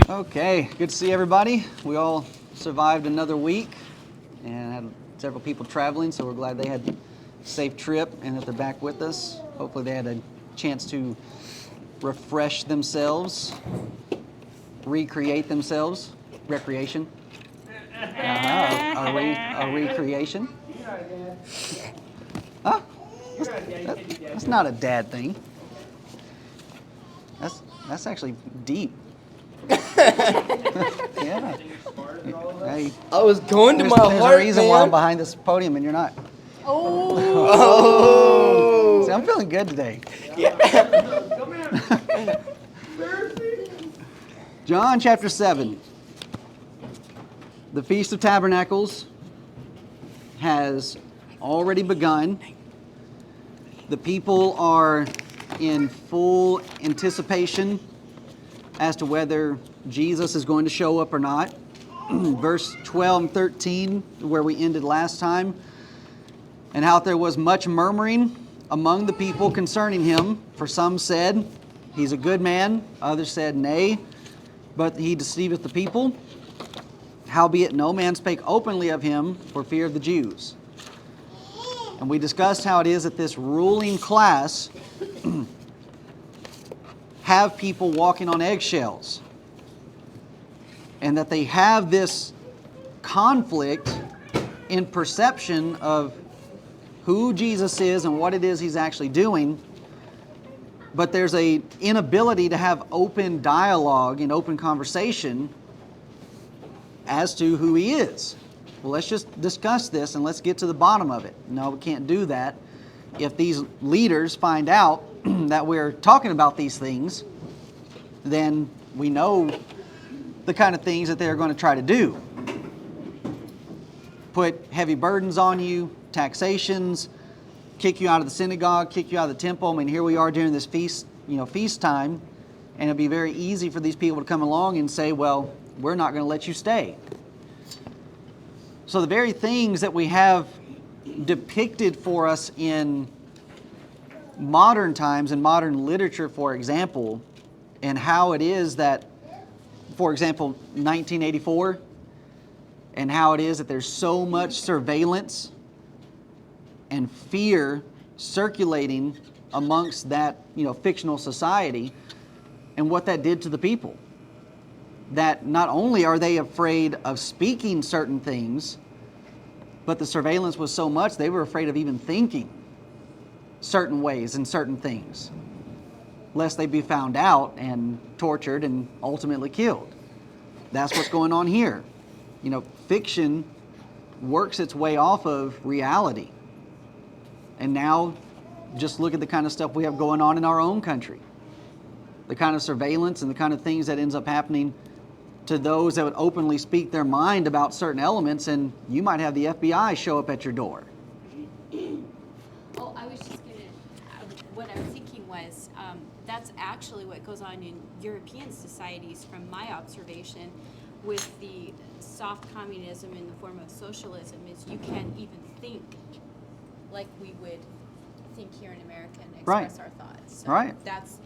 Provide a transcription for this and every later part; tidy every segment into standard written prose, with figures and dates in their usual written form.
Okay, good to see everybody. We all survived another week and had several people traveling, so we're glad they had a safe trip and that they're back with us. Hopefully they had a chance to refresh themselves, recreate themselves, recreation, a recreation. Huh? That's not a dad thing. That's actually deep. Yeah. Hey, I was going to my there's heart, a reason why I'm man. behind this podium and you're not. Oh. See, I'm feeling good today. John chapter 7. The Feast of Tabernacles has already begun. The people are in full anticipation as to whether Jesus is going to show up or not. Verse 12 and 13, where we ended last time, and how there was much murmuring among the people concerning him. For some said, he's a good man. Others said, nay, but he deceiveth the people. Howbeit no man spake openly of him for fear of the Jews. And we discussed how it is that this ruling class have people walking on eggshells, and that they have this conflict in perception of who Jesus is and what it is he's actually doing, but there's an inability to have open dialogue and open conversation as to who he is. Well, let's just discuss this and let's get to the bottom of it. No, we can't do that. If these leaders find out that we're talking about these things, then we know the kind of things that they're going to try to do. Put heavy burdens on you, taxations, kick you out of the synagogue, kick you out of the temple. I mean, here we are during this feast time, and it'll be very easy for these people to come along and say, well, we're not going to let you stay. So the very things that we have depicted for us in modern times, in modern literature, for example, and how it is that, for example, 1984, and how it is that there's so much surveillance and fear circulating amongst that, fictional society, and what that did to the people. That not only are they afraid of speaking certain things, but the surveillance was so much they were afraid of even thinking certain ways and certain things, lest they be found out and tortured and ultimately killed. That's what's going on here. Fiction works its way off of reality. And now, just look at the kind of stuff we have going on in our own country. The kind of surveillance and the kind of things that ends up happening to those that would openly speak their mind about certain elements, and you might have the FBI show up at your door. Oh, I was just what I was thinking was, that's actually what goes on in European societies from my observation with the soft communism in the form of socialism, is you can't even think like we would think here in America and express our thoughts. So right. That's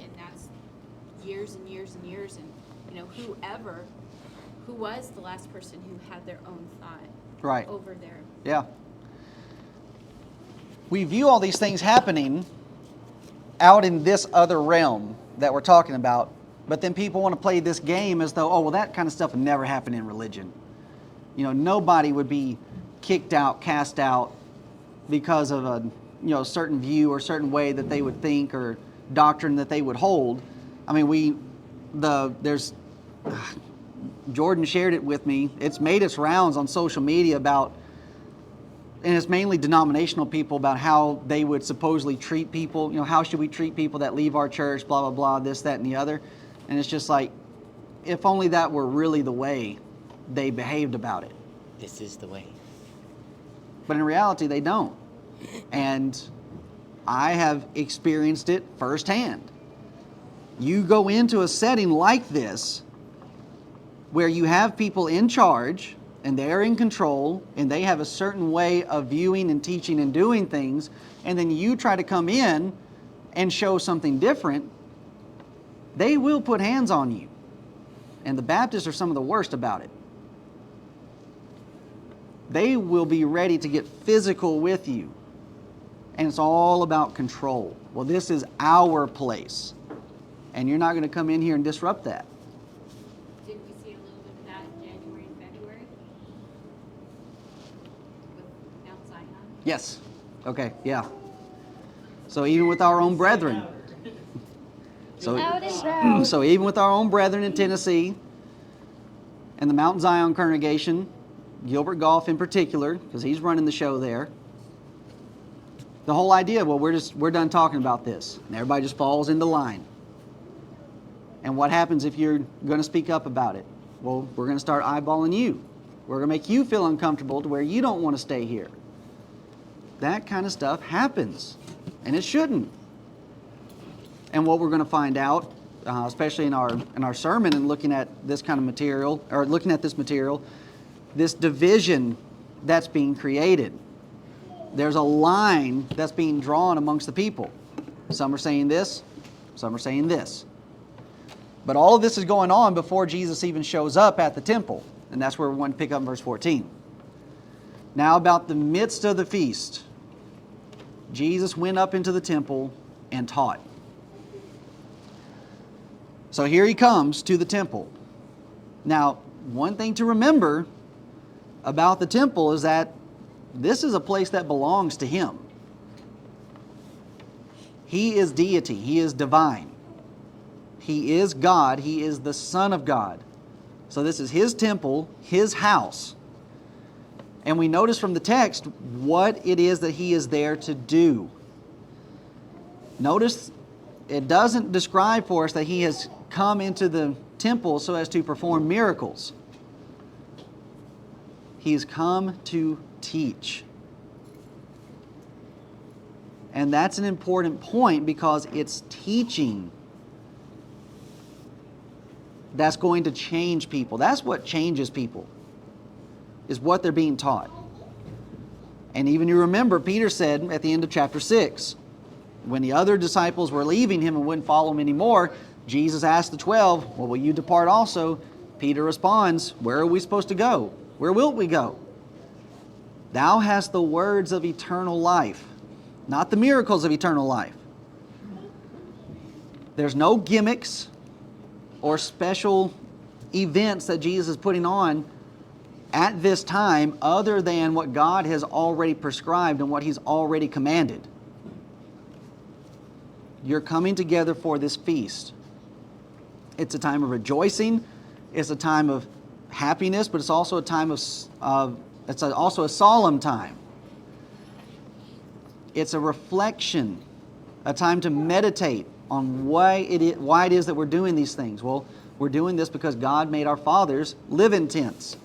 years and years and years, and who was the last person who had their own thought right. over there. Yeah. We view all these things happening out in this other realm that we're talking about, but then people want to play this game as though, oh, well, that kind of stuff would never happen in religion. Nobody would be kicked out, cast out because of a certain view or certain way that they would think or doctrine that they would hold. I mean, Jordan shared it with me. It's made its rounds on social media about, and it's mainly denominational people, about how they would supposedly treat people. How should we treat people that leave our church, blah, blah, blah, this, that, and the other. And it's just like, if only that were really the way they behaved about it. This is the way. But in reality, they don't. And I have experienced it firsthand. You go into a setting like this, where you have people in charge, and they're in control, and they have a certain way of viewing and teaching and doing things, and then you try to come in and show something different, they will put hands on you. And the Baptists are some of the worst about it. They will be ready to get physical with you. And it's all about control. Well, this is our place. And you're not going to come in here and disrupt that. Did we see a little bit of that in January and February? With Mount Sinai? Yes. Okay, yeah. So even with our own brethren. So even with our own brethren in Tennessee and the Mount Zion congregation, Gilbert Goff in particular, because he's running the show there, the whole idea, well, we're done talking about this. And everybody just falls into line. And what happens if you're going to speak up about it? Well, we're going to start eyeballing you. We're going to make you feel uncomfortable to where you don't want to stay here. That kind of stuff happens. And it shouldn't. And what we're going to find out, especially in our sermon and looking at this kind of material, or looking at this material, this division that's being created. There's a line that's being drawn amongst the people. Some are saying this, some are saying this. But all of this is going on before Jesus even shows up at the temple. And that's where we want to pick up in verse 14. Now about the midst of the feast, Jesus went up into the temple and taught. So here he comes to the temple. Now, one thing to remember about the temple is that this is a place that belongs to him. He is deity. He is divine. He is God. He is the Son of God. So this is his temple, his house. And we notice from the text what it is that he is there to do. Notice it doesn't describe for us that he has come into the temple so as to perform miracles. He's come to teach. And that's an important point because it's teaching that's going to change people. That's what changes people, is what they're being taught. And even you remember, Peter said at the end of chapter 6, when the other disciples were leaving him and wouldn't follow him anymore, Jesus asked the 12, well, will you depart also? Peter responds, where are we supposed to go? Where will we go? Thou hast the words of eternal life, not the miracles of eternal life. There's no gimmicks or special events that Jesus is putting on at this time other than what God has already prescribed and what he's already commanded. You're coming together for this feast. It's a time of rejoicing. It's a time of happiness, but it's also a time also a solemn time. It's a reflection, a time to meditate on why it is that we're doing these things. Well, we're doing this because God made our fathers live in tents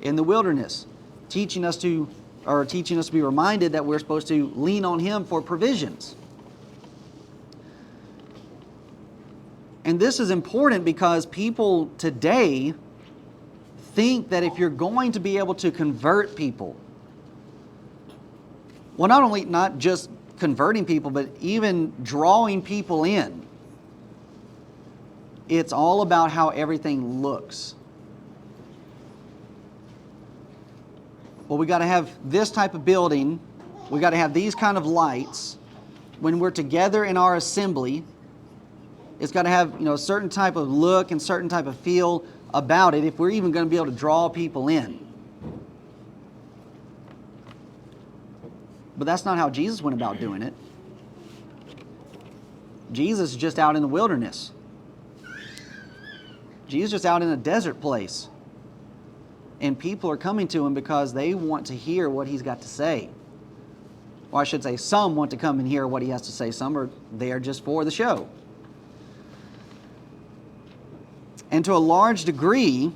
in the wilderness, teaching us to be reminded that we're supposed to lean on him for provisions. And this is important because people today think that if you're going to be able to convert people, well, not just converting people, but even drawing people in, it's all about how everything looks. Well, we got to have this type of building. We got to have these kind of lights. When we're together in our assembly, it's got to have, a certain type of look and certain type of feel about it if we're even going to be able to draw people in. But that's not how Jesus went about doing it. Jesus is just out in the wilderness. Jesus is just out in a desert place. And people are coming to him because they want to hear what he's got to say. Or I should say, some want to come and hear what he has to say. Some are there just for the show. And to a large degree,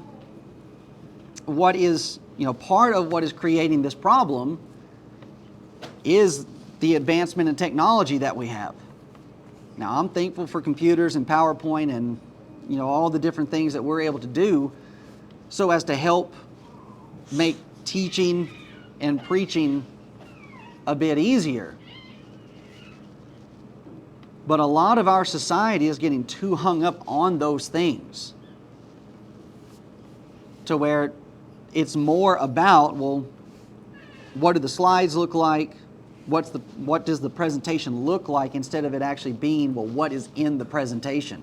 what is, part of what is creating this problem is the advancement in technology that we have. Now, I'm thankful for computers and PowerPoint and, all the different things that we're able to do so as to help make teaching and preaching a bit easier. But a lot of our society is getting too hung up on those things. to where it's more about, well, what do the slides look like? What does the presentation look like, instead of it actually being, well, what is in the presentation?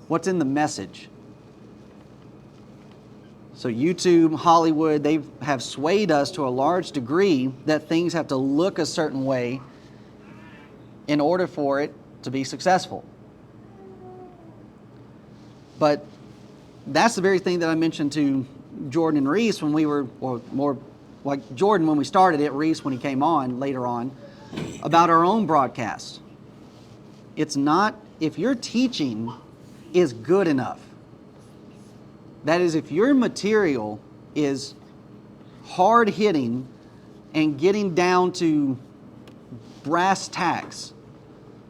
What's in the message? So YouTube, Hollywood, they have swayed us to a large degree that things have to look a certain way in order for it to be successful. But that's the very thing that I mentioned to Jordan and Reese when we were, or more like Jordan when we started it, Reese when he came on later on, about our own broadcast. It's not, if your teaching is good enough, that is, if your material is hard hitting and getting down to brass tacks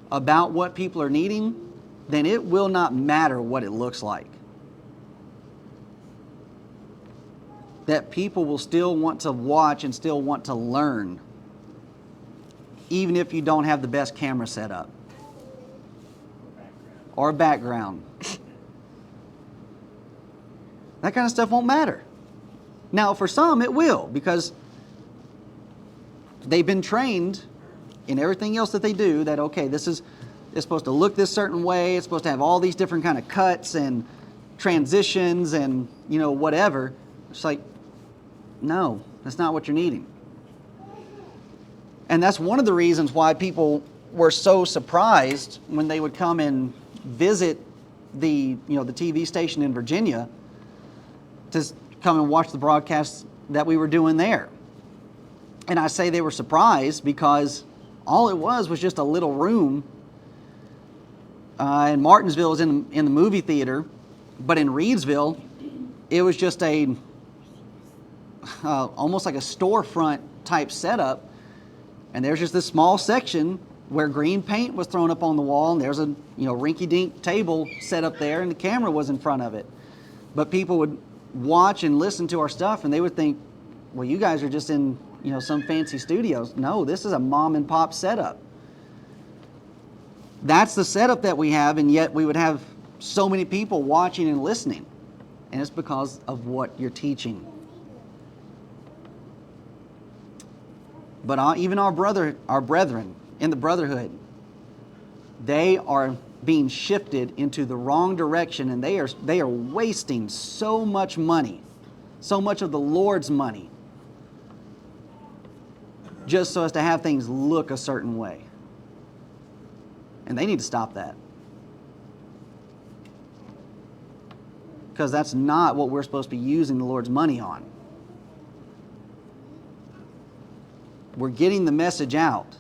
about what people are needing, then it will not matter what it looks like. That people will still want to watch and still want to learn, even if you don't have the best camera set up or background. That kind of stuff won't matter. Now, for some, it will, because they've been trained in everything else that they do, that, okay, this is, it's supposed to look this certain way, it's supposed to have all these different kind of cuts and transitions and, you know, whatever. It's like, no, that's not what you're needing. And that's one of the reasons why people were so surprised when they would come and visit the TV station in Virginia to come and watch the broadcasts that we were doing there. And I say they were surprised because all it was just a little room. And Martinsville was in the movie theater, but in Reedsville, it was just a almost like a storefront type setup. And there's just this small section where green paint was thrown up on the wall, and there's a rinky-dink table set up there, and the camera was in front of it. But people would watch and listen to our stuff, and they would think, well, you guys are just in some fancy studios. No, this is a mom and pop setup. That's the setup that we have, and yet we would have so many people watching and listening. And it's because of what you're teaching. But even our brethren in the brotherhood, they are being shifted into the wrong direction, and they are wasting so much money, so much of the Lord's money, just so as to have things look a certain way. And they need to stop that. Because that's not what we're supposed to be using the Lord's money on. We're getting the message out.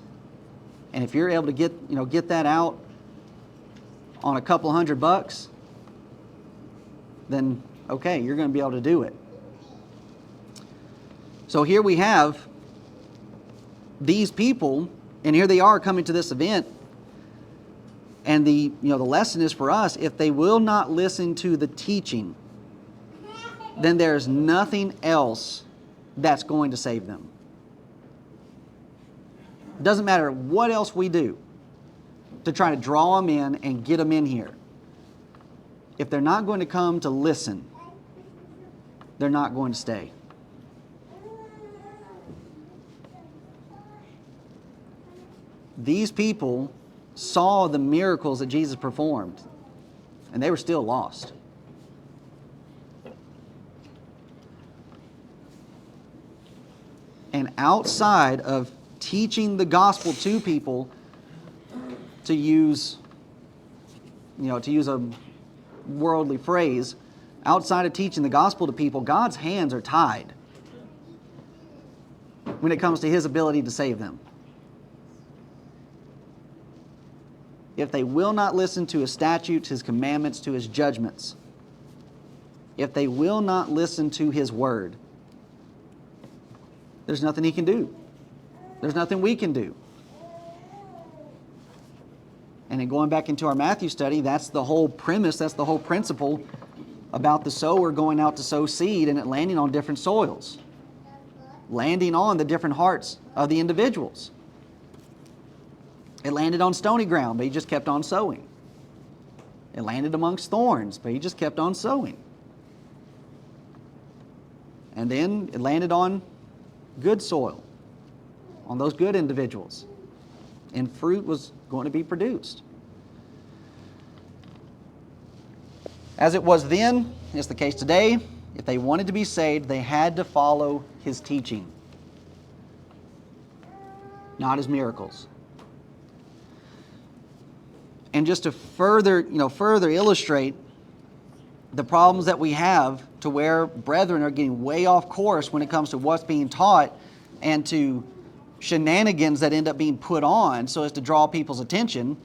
And if you're able to get that out on a couple $100, then okay, you're going to be able to do it. So here we have these people, and here they are coming to this event. And the lesson is for us, if they will not listen to the teaching, then there's nothing else that's going to save them. It doesn't matter what else we do to try to draw them in and get them in here. If they're not going to come to listen, they're not going to stay. These people saw the miracles that Jesus performed, and they were still lost. And outside of teaching the gospel to people, to use a worldly phrase, outside of teaching the gospel to people, God's hands are tied when it comes to His ability to save them. If they will not listen to His statutes, His commandments, to His judgments, if they will not listen to His word, there's nothing He can do. There's nothing we can do. And in going back into our Matthew study, that's the whole premise, that's the whole principle about the sower going out to sow seed and it landing on different soils, landing on the different hearts of the individuals. It landed on stony ground, but he just kept on sowing. It landed amongst thorns, but he just kept on sowing. And then it landed on good soil, on those good individuals. And fruit was going to be produced. As it was then, it's the case today. If they wanted to be saved, they had to follow his teaching, not his miracles. And just to further illustrate the problems that we have to where brethren are getting way off course when it comes to what's being taught and to shenanigans that end up being put on so as to draw people's attention,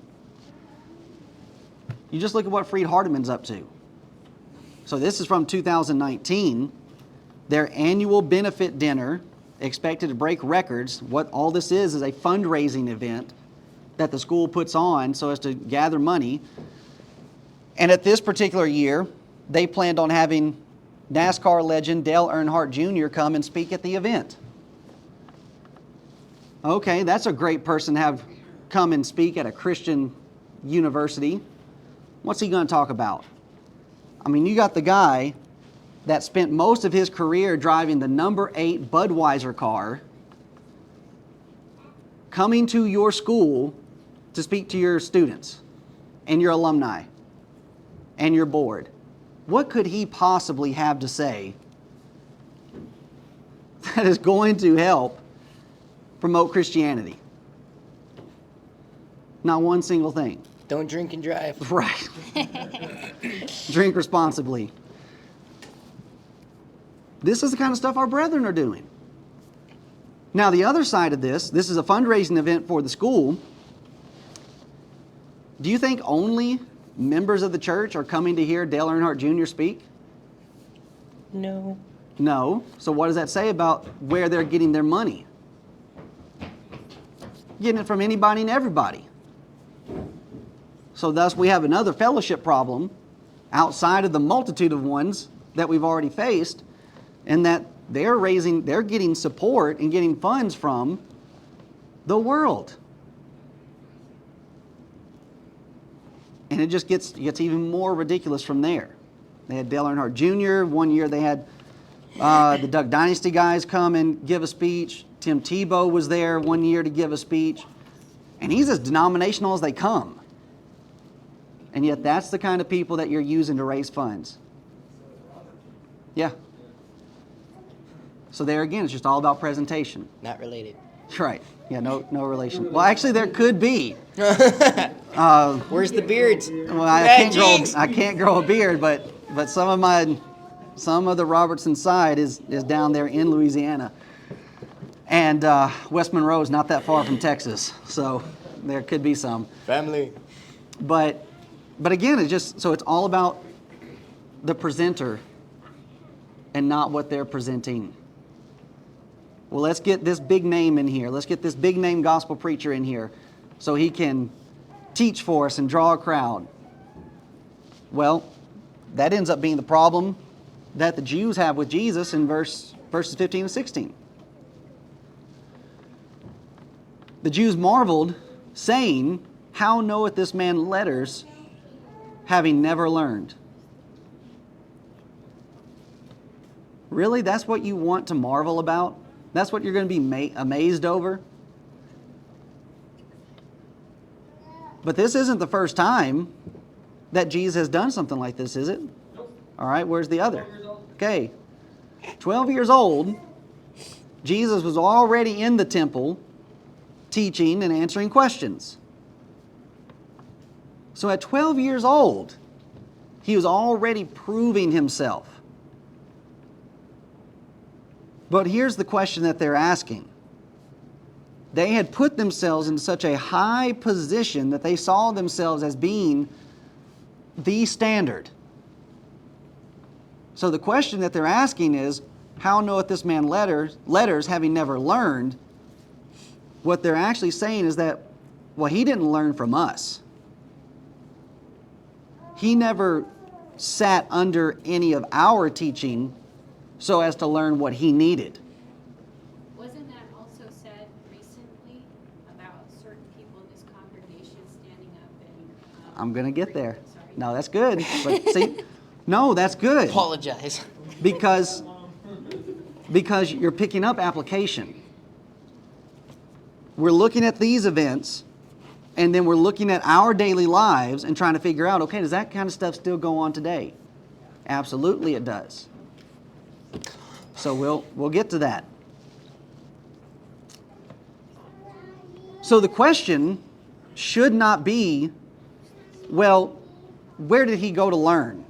you just look at what Freed Hardeman's up to. So this is from 2019. Their annual benefit dinner, expected to break records. What all this is a fundraising event that the school puts on so as to gather money. And at this particular year, they planned on having NASCAR legend Dale Earnhardt Jr. come and speak at the event. Okay, that's a great person to have come and speak at a Christian university. What's he going to talk about? I mean, you got the guy that spent most of his career driving the number 8 Budweiser car, coming to your school to speak to your students and your alumni and your board. What could he possibly have to say that is going to help promote Christianity? Not one single thing. Don't drink and drive. Right. Drink responsibly. This is the kind of stuff our brethren are doing. Now, the other side of this is a fundraising event for the school. Do you think only members of the church are coming to hear Dale Earnhardt Jr. speak? No. No. So what does that say about where they're getting their money? Getting it from anybody and everybody. So thus we have another fellowship problem outside of the multitude of ones that we've already faced, and that they're getting support and getting funds from the world. And it just gets even more ridiculous from there. They had Dale Earnhardt Jr. One year they had the Duck Dynasty guys come and give a speech. Tim Tebow was there one year to give a speech. And he's as denominational as they come. And yet that's the kind of people that you're using to raise funds. Yeah. So there again, it's just all about presentation. Not related. Right. Yeah, no relation. Well, actually, there could be. Where's the beards? Well, Jinx. I can't grow a beard, but some of the Robertson side is down there in Louisiana, and West Monroe is not that far from Texas, so there could be some. Family. But again, it's all about the presenter and not what they're presenting. Well, let's get this big name in here. Let's get this big name gospel preacher in here so he can teach for us and draw a crowd. Well, that ends up being the problem that the Jews have with Jesus in verses 15 and 16. The Jews marveled, saying, "How knoweth this man letters, having never learned?" Really? That's what you want to marvel about? That's what you're going to be amazed over? But this isn't the first time that Jesus has done something like this, is it? All right, where's the other? Okay, 12 years old, Jesus was already in the temple teaching and answering questions. So at 12 years old, he was already proving himself. But here's the question that they're asking. They had put themselves in such a high position that they saw themselves as being the standard. So the question that they're asking is, how knoweth this man letters having never learned? What they're actually saying is that, well, he didn't learn from us. He never sat under any of our teaching so as to learn what he needed. Wasn't that also said recently about certain people in this congregation standing up and... I'm going to get there. Sorry. No, that's good. But see, no, that's good. Apologize. Because because you're picking up application. We're looking at these events, and then we're looking at our daily lives and trying to figure out, okay, does that kind of stuff still go on today? Absolutely it does. So we'll get to that. So the question should not be, well, where did he go to learn?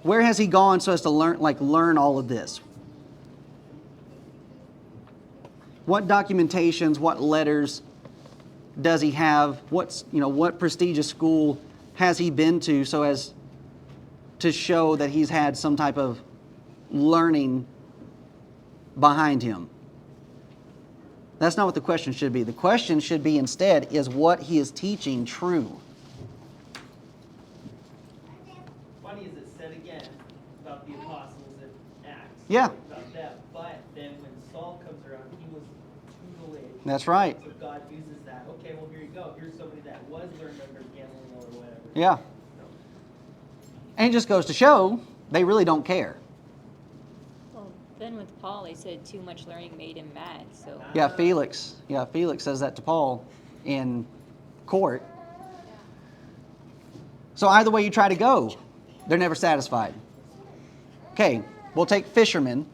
Where has he gone so as to learn all of this? What documentations, what letters does he have? What prestigious school has he been to so as to show that he's had some type of learning behind him? That's not what the question should be. The question should be instead, is what he is teaching true? Funny is it said again about the apostles in Acts. Yeah. About that. But then when Saul comes around, he was tutelage. That's right. So God uses that. Okay, well here you go. Here's somebody that was learned under Gamaliel or whatever. Yeah. And it just goes to show they really don't care. Well, then with Paul, he said too much learning made him mad. So Yeah, Felix. Yeah, Felix says that to Paul in court. So either way you try to go, they're never satisfied. Okay, we'll take fishermen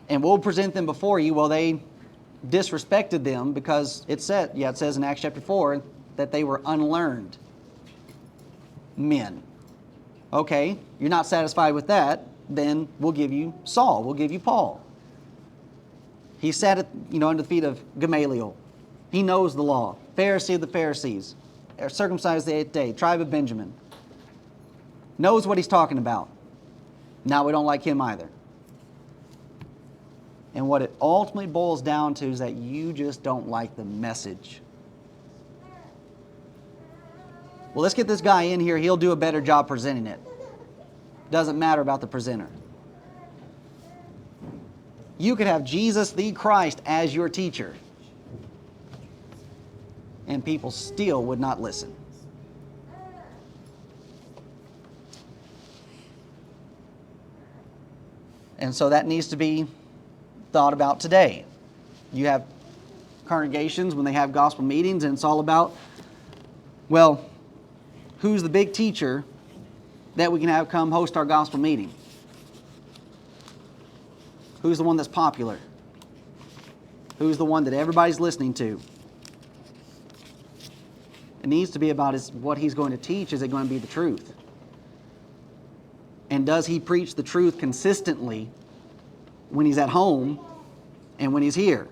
and we'll present them before you. Well, they disrespected them because it says in Acts chapter 4 that they were unlearned men. Okay, you're not satisfied with that, then we'll give you Saul, we'll give you Paul. He sat at, under the feet of Gamaliel. He knows the law. Pharisee of the Pharisees, circumcised the 8th day, tribe of Benjamin. Knows what he's talking about. Now we don't like him either. And what it ultimately boils down to is that you just don't like the message. Well, let's get this guy in here. He'll do a better job presenting it. Doesn't matter about the presenter. You could have Jesus the Christ as your teacher, and people still would not listen. And so that needs to be thought about today. You have congregations when they have gospel meetings, and it's all about, well, who's the big teacher that we can have come host our gospel meeting? Who's the one that's popular? Who's the one that everybody's listening to? It needs to be about what he's going to teach. Is it going to be the truth? And does he preach the truth consistently when he's at home and when he's here?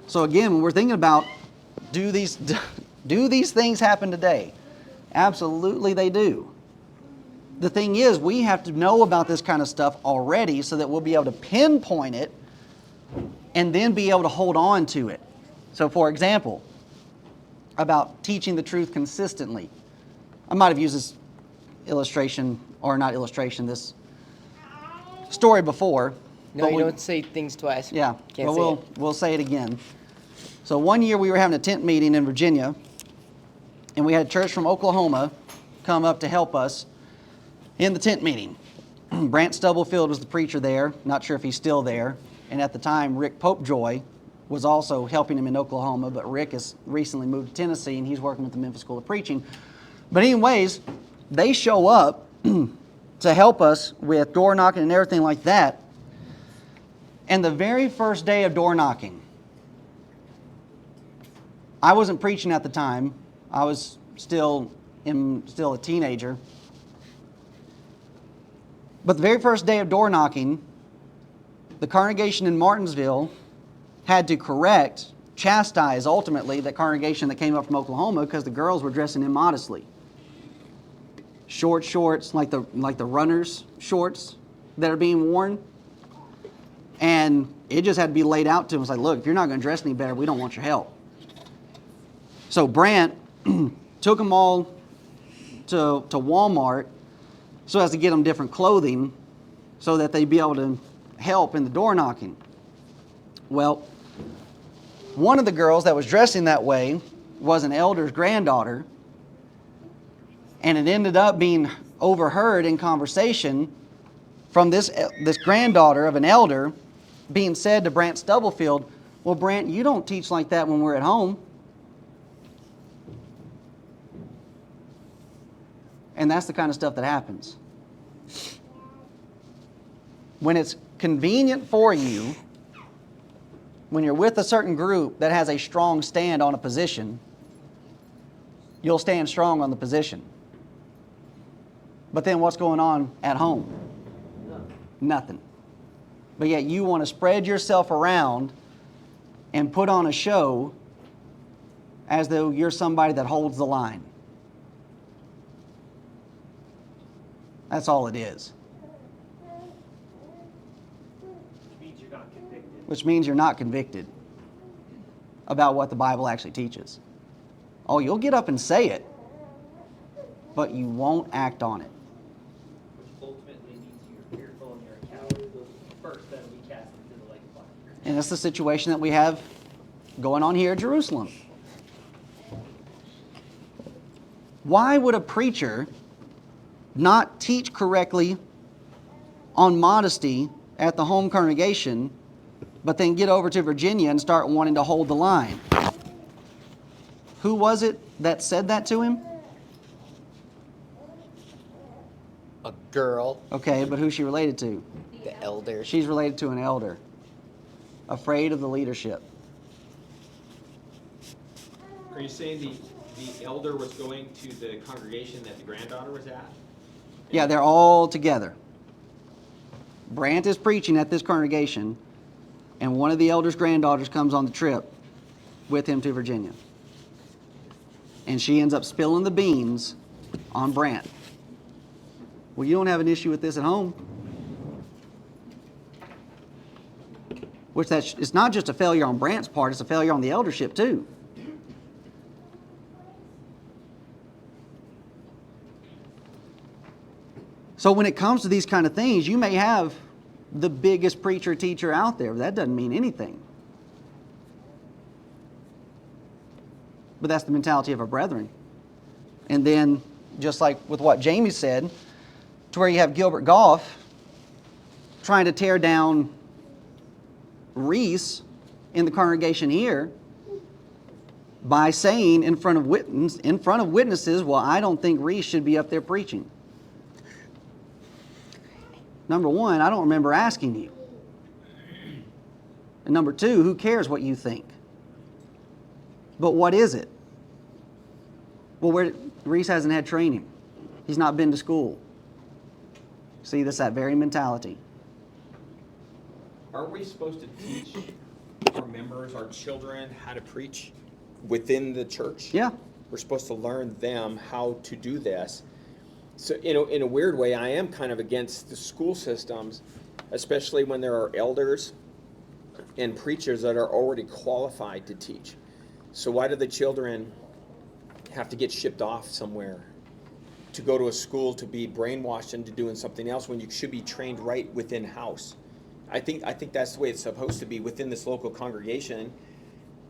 So again, when we're thinking about do these things happen today? Absolutely they do. The thing is, we have to know about this kind of stuff already so that we'll be able to pinpoint it and then be able to hold on to it. So for example, about teaching the truth consistently. I might have used this illustration, or not illustration, this story before. No, you don't say things twice. Yeah, Can't but say it. we'll say it again. So one year we were having a tent meeting in Virginia, and we had a church from Oklahoma come up to help us in the tent meeting. Brant Stubblefield was the preacher there. Not sure if he's still there. And at the time, Rick Popejoy was also helping him in Oklahoma, but Rick has recently moved to Tennessee, and he's working with the Memphis School of Preaching. But anyways, they show up to help us with door knocking and everything like that. And the very first day of door knocking, I wasn't preaching at the time. I was still a teenager. But the very first day of door knocking, the congregation in Martinsville had to chastise ultimately the congregation that came up from Oklahoma because the girls were dressing immodestly. Short shorts, like the runners' shorts that are being worn. And it just had to be laid out to them. It's like, look, if you're not going to dress any better, we don't want your help. So Brant took them all to Walmart so as to get them different clothing so that they'd be able to help in the door knocking. Well, one of the girls that was dressing that way was an elder's granddaughter, and it ended up being overheard in conversation from this granddaughter of an elder being said to Brant Stubblefield, well, Brant, you don't teach like that when we're at home. And that's the kind of stuff that happens. When it's convenient for you, when you're with a certain group that has a strong stand on a position, you'll stand strong on the position. But then what's going on at home? Nothing. But yet you want to spread yourself around and put on a show as though you're somebody that holds the line. That's all it is. Which means you're not convicted. Which means you're not convicted about what the Bible actually teaches. Oh, you'll get up and say it, but you won't act on it. Which ultimately means you're fearful and you're a coward. Those first that we cast into the lake of fire. And that's the situation that we have going on here at Jerusalem. Why would a preacher not teach correctly on modesty at the home congregation, but then get over to Virginia and start wanting to hold the line? Who was it that said that to him? A girl, Okay, but who's she related to? the elder. She's related to an elder, afraid of the leadership. Are you saying the elder was going to the congregation that the granddaughter was at? Yeah, they're all together. Brant is preaching at this congregation, and one of the elder's granddaughters comes on the trip with him to Virginia. And she ends up spilling the beans on Brant. Well, you don't have an issue with this at home. Which it's not just a failure on Brant's part, it's a failure on the eldership too. So when it comes to these kind of things, you may have the biggest preacher teacher out there, but that doesn't mean anything. But that's the mentality of our brethren. And then, just like with what Jamie said, to where you have Gilbert Goff trying to tear down Reese in the congregation here by saying in front of witnesses, well, I don't think Reese should be up there preaching. Number one, I don't remember asking you. And number two, who cares what you think? But what is it? Well, Reese hasn't had training. He's not been to school. See, that's that very mentality. Aren't we supposed to teach our members, our children, how to preach within the church? Yeah. We're supposed to learn them how to do this. So, in a weird way, I am kind of against the school systems, especially when there are elders and preachers that are already qualified to teach. So why do the children have to get shipped off somewhere to go to a school to be brainwashed into doing something else when you should be trained right within house? I think that's the way it's supposed to be within this local congregation,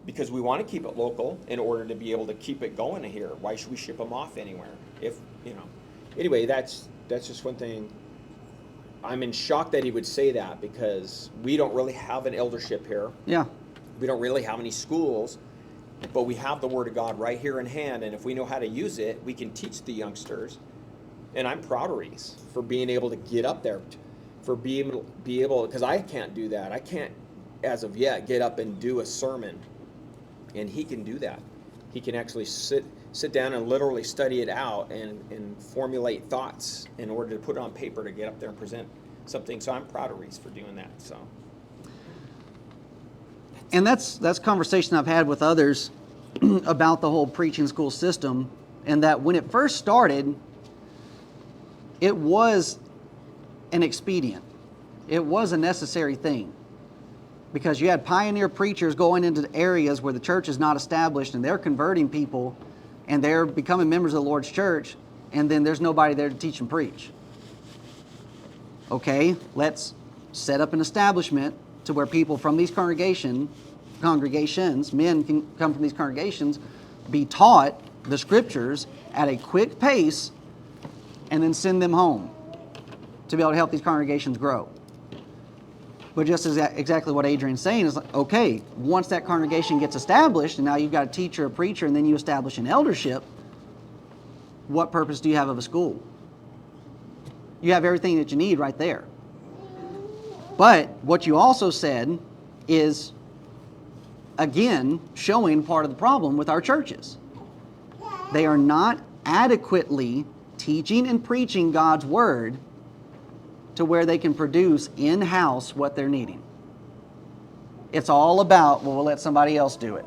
because we want to keep it local in order to be able to keep it going here. Why should we ship them off anywhere? Anyway, that's just one thing. I'm in shock that he would say that, because we don't really have an eldership here. Yeah. We don't really have any schools, but we have the Word of God right here in hand, and if we know how to use it, we can teach the youngsters. And I'm proud of Reese for being able to get up there, for being able, because I can't do that. I can't, as of yet, get up and do a sermon, and he can do that. He can actually sit down and literally study it out and formulate thoughts in order to put it on paper to get up there and present something. So I'm proud of Reese for doing that. So. And that's conversation I've had with others about the whole preaching school system, and that when it first started, it was an expedient. It was a necessary thing, because you had pioneer preachers going into areas where the church is not established, and they're converting people, and they're becoming members of the Lord's church, and then there's nobody there to teach and preach. Okay, let's set up an establishment to where people from these congregations, men can come from these congregations, be taught the scriptures at a quick pace, and then send them home to be able to help these congregations grow. But just as exactly what Adrian's saying is like, okay, once that congregation gets established, and now you've got a teacher, a preacher, and then you establish an eldership, what purpose do you have of a school? You have everything that you need right there. But what you also said is, again, showing part of the problem with our churches. They are not adequately teaching and preaching God's Word to where they can produce in-house what they're needing. It's all about, well, we'll let somebody else do it.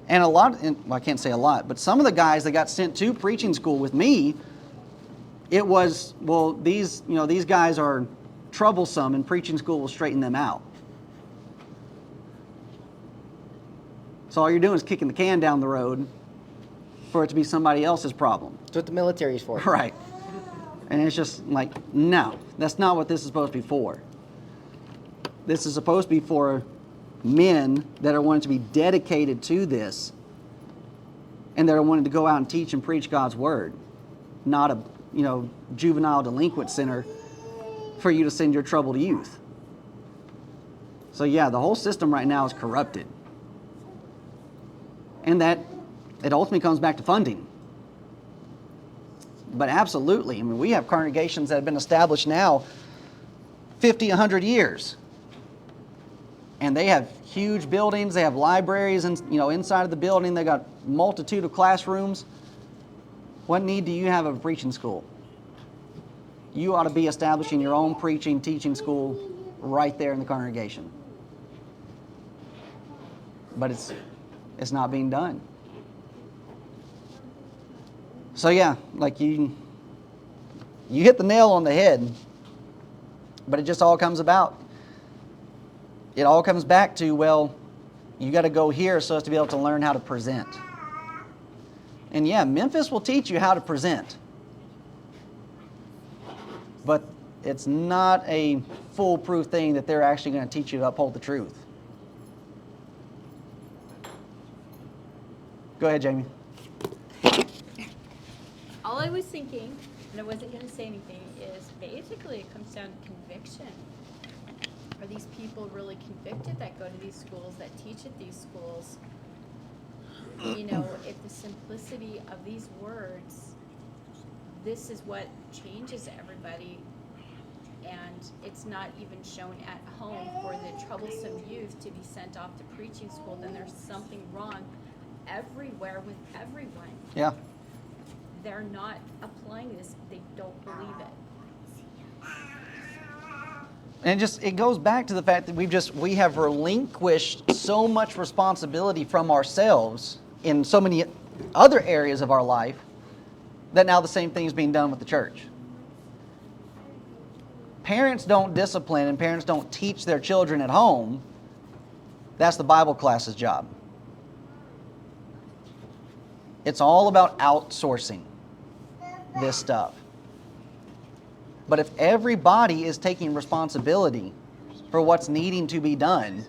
And well, I can't say a lot, but some of the guys that got sent to preaching school with me, it was, well, these guys are troublesome and preaching school will straighten them out. So all you're doing is kicking the can down the road for it to be somebody else's problem. That's what the military's for. Right. And it's just like, no, that's not what this is supposed to be for. This is supposed to be for men that are wanting to be dedicated to this and that are wanting to go out and teach and preach God's Word, not a juvenile delinquent center for you to send your troubled youth. So yeah, the whole system right now is corrupted. And that it ultimately comes back to funding. But absolutely, I mean, we have congregations that have been established now 50, 100 years. And they have huge buildings, they have libraries and inside of the building, they got multitude of classrooms. What need do you have of a preaching school? You ought to be establishing your own preaching, teaching school right there in the congregation. But it's not being done. So yeah, like you hit the nail on the head, but it just all comes about. It all comes back to, well, you got to go here so as to be able to learn how to present. And yeah, Memphis will teach you how to present. But it's not a foolproof thing that they're actually going to teach you to uphold the truth. Go ahead, Jamie. All I was thinking, and I wasn't going to say anything, is basically it comes down to conviction. Are these people really convicted that go to these schools, that teach at these schools? If the simplicity of these words, this is what changes everybody, and it's not even shown at home for the troublesome youth to be sent off to preaching school, then there's something wrong everywhere with everyone. Yeah. They're not applying this. They don't believe it. And it goes back to the fact that we have relinquished so much responsibility from ourselves in so many other areas of our life that now the same thing is being done with the church. Parents don't discipline and parents don't teach their children at home. That's the Bible class's job. It's all about outsourcing this stuff. But if everybody is taking responsibility for what's needing to be done,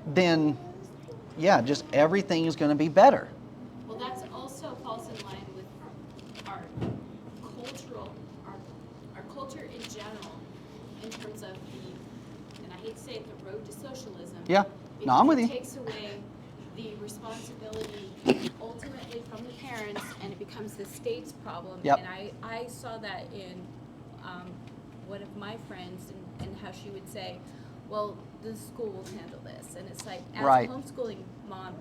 then, yeah, just everything is going to be better. Well, that's also falls in line with our culture in general, in terms of and I hate to say it, the road to socialism. Yeah, no, I'm with you. It takes away the responsibility ultimately from the parents, and it becomes the state's problem. Yep. And I saw that in one of my friends, and how she would say, well, the school will handle this. And it's like, as Right. a homeschooling mom,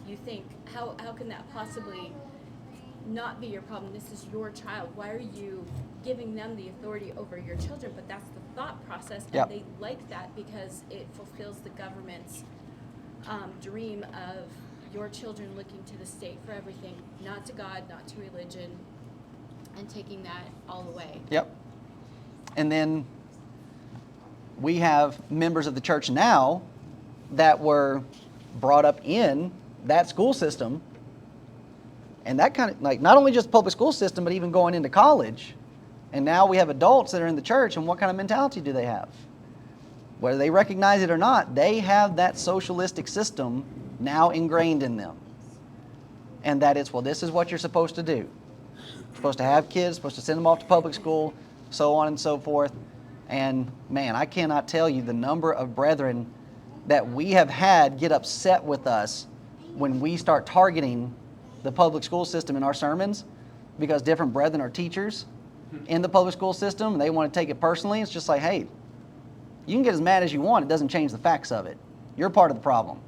you think, how can that possibly not be your problem? This is your child. Why are you giving them the authority over your children? But that's the thought process, and Yep. they like that because it fulfills the government's dream of your children looking to the state for everything, not to God, not to religion, and taking that all away. Yep. And then we have members of the church now that were brought up in that school system, and that kind of, like, not only just public school system, but even going into college. And now we have adults that are in the church, and what kind of mentality do they have? Whether they recognize it or not, they have that socialistic system now ingrained in them. and that it's, well, this is what you're supposed to do. You're supposed to have kids, supposed to send them off to public school, so on and so forth. And man, I cannot tell you the number of brethren that we have had get upset with us when we start targeting the public school system in our sermons, because different brethren are teachers in the public school system and they want to take it personally. It's just like, hey, you can get as mad as you want. It doesn't change the facts of it. You're part of the problem.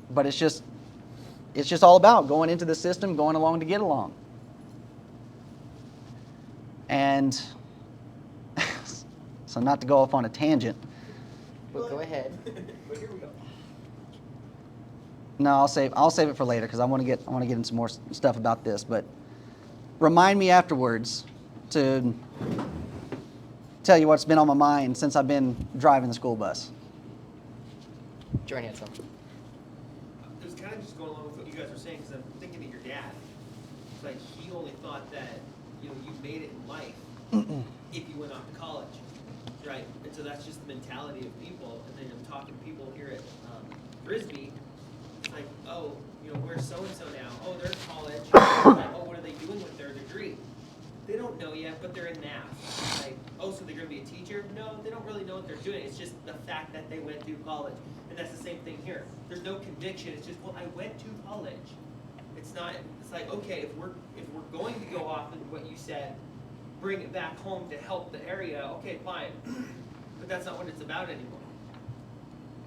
But it's just all about going into the system, going along to get along. And so not to go off on a tangent. Well, go ahead. But here we go. No, I'll save it for later because I want to get into some more stuff about this. But remind me afterwards to tell you what's been on my mind since I've been driving the school bus. Join Handsome. It was kind of just going along with what you guys were saying, because I'm thinking of your dad. It's like he only thought that, you made it in life if you went off to college, right? And so that's just the mentality of people. And then I'm talking to people here at Frisbee. It's like, oh, where's so-and-so now? Oh, they're in college. Like, oh, what are they doing with their degree? They don't know yet, but they're in NAF. Like, oh, so they're going to be a teacher? No, they don't really know what they're doing. It's just the fact that they went through college. And that's the same thing here. There's no conviction. It's just, well, I went to college. It's not, it's like, okay, if we're going to go off in what you said, bring it back home to help the area, okay, fine. But that's not what it's about anymore.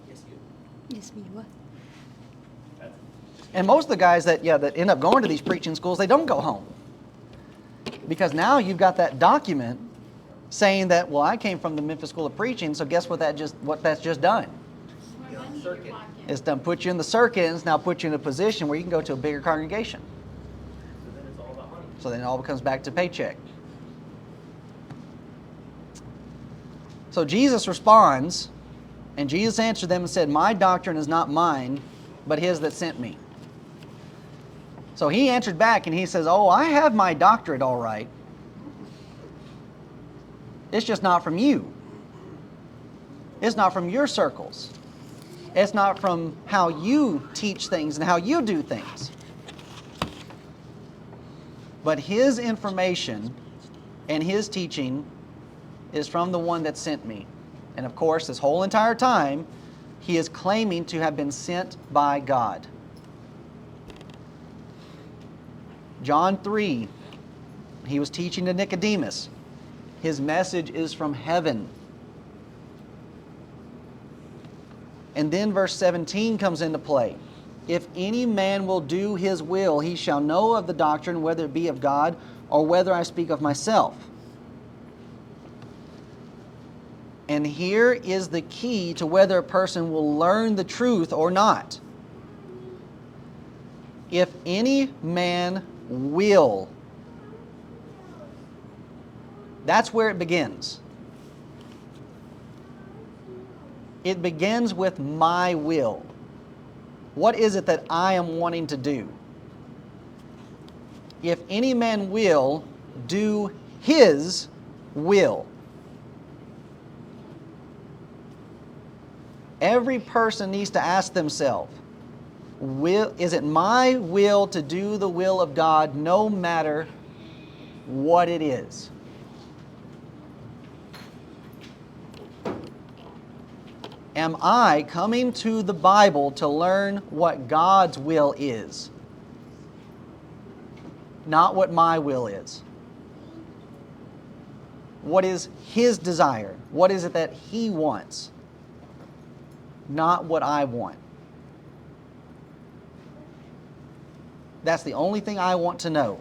Yes, you. Yes, me what? That's, And most of the guys that end up going to these preaching schools, they don't go home. Because now you've got that document saying that, well, I came from the Memphis School of Preaching, so guess what that's just done? circuit. It's done put you in the circuit, and it's now put you in a position where you can go to a bigger congregation. So then it's all about money. So then it all comes back to paycheck. So Jesus responds, and Jesus answered them and said, my doctrine is not mine, but his that sent me. So he answered back and he says, oh, I have my doctorate all right. It's just not from you. It's not from your circles. It's not from how you teach things and how you do things. But his information and his teaching is from the one that sent me. And of course, this whole entire time, he is claiming to have been sent by God. John 3, he was teaching to Nicodemus. His message is from heaven. And then verse 17 comes into play. If any man will do his will, he shall know of the doctrine, whether it be of God or whether I speak of myself. And here is the key to whether a person will learn the truth or not. If any man will, that's where it begins. It begins with my will. What is it that I am wanting to do? If any man will do his will. Every person needs to ask themselves, is it my will to do the will of God no matter what it is? Am I coming to the Bible to learn what God's will is? Not what my will is. What is His desire? What is it that He wants? Not what I want. That's the only thing I want to know.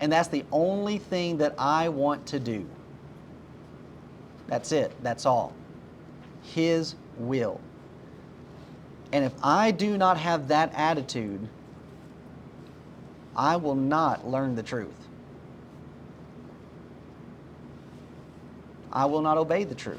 And that's the only thing that I want to do. That's it. That's all. His will. And if I do not have that attitude, I will not learn the truth. I will not obey the truth.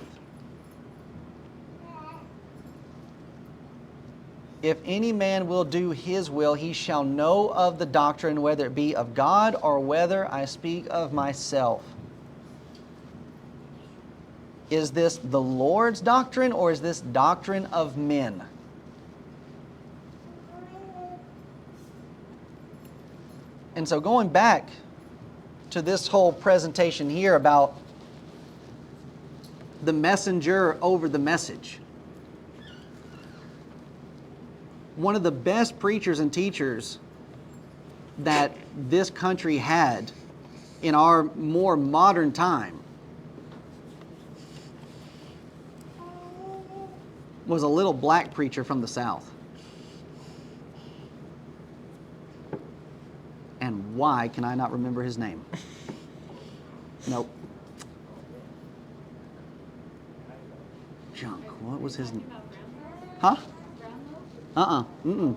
If any man will do his will, he shall know of the doctrine, whether it be of God or whether I speak of myself. is this the Lord's doctrine or is this doctrine of men? And so going back to this whole presentation here about the messenger over the message. One of the best preachers and teachers that this country had in our more modern time was a little black preacher from the South. And why can I not remember his name? Nope. Junk. What was his name? Huh? Mm-mm.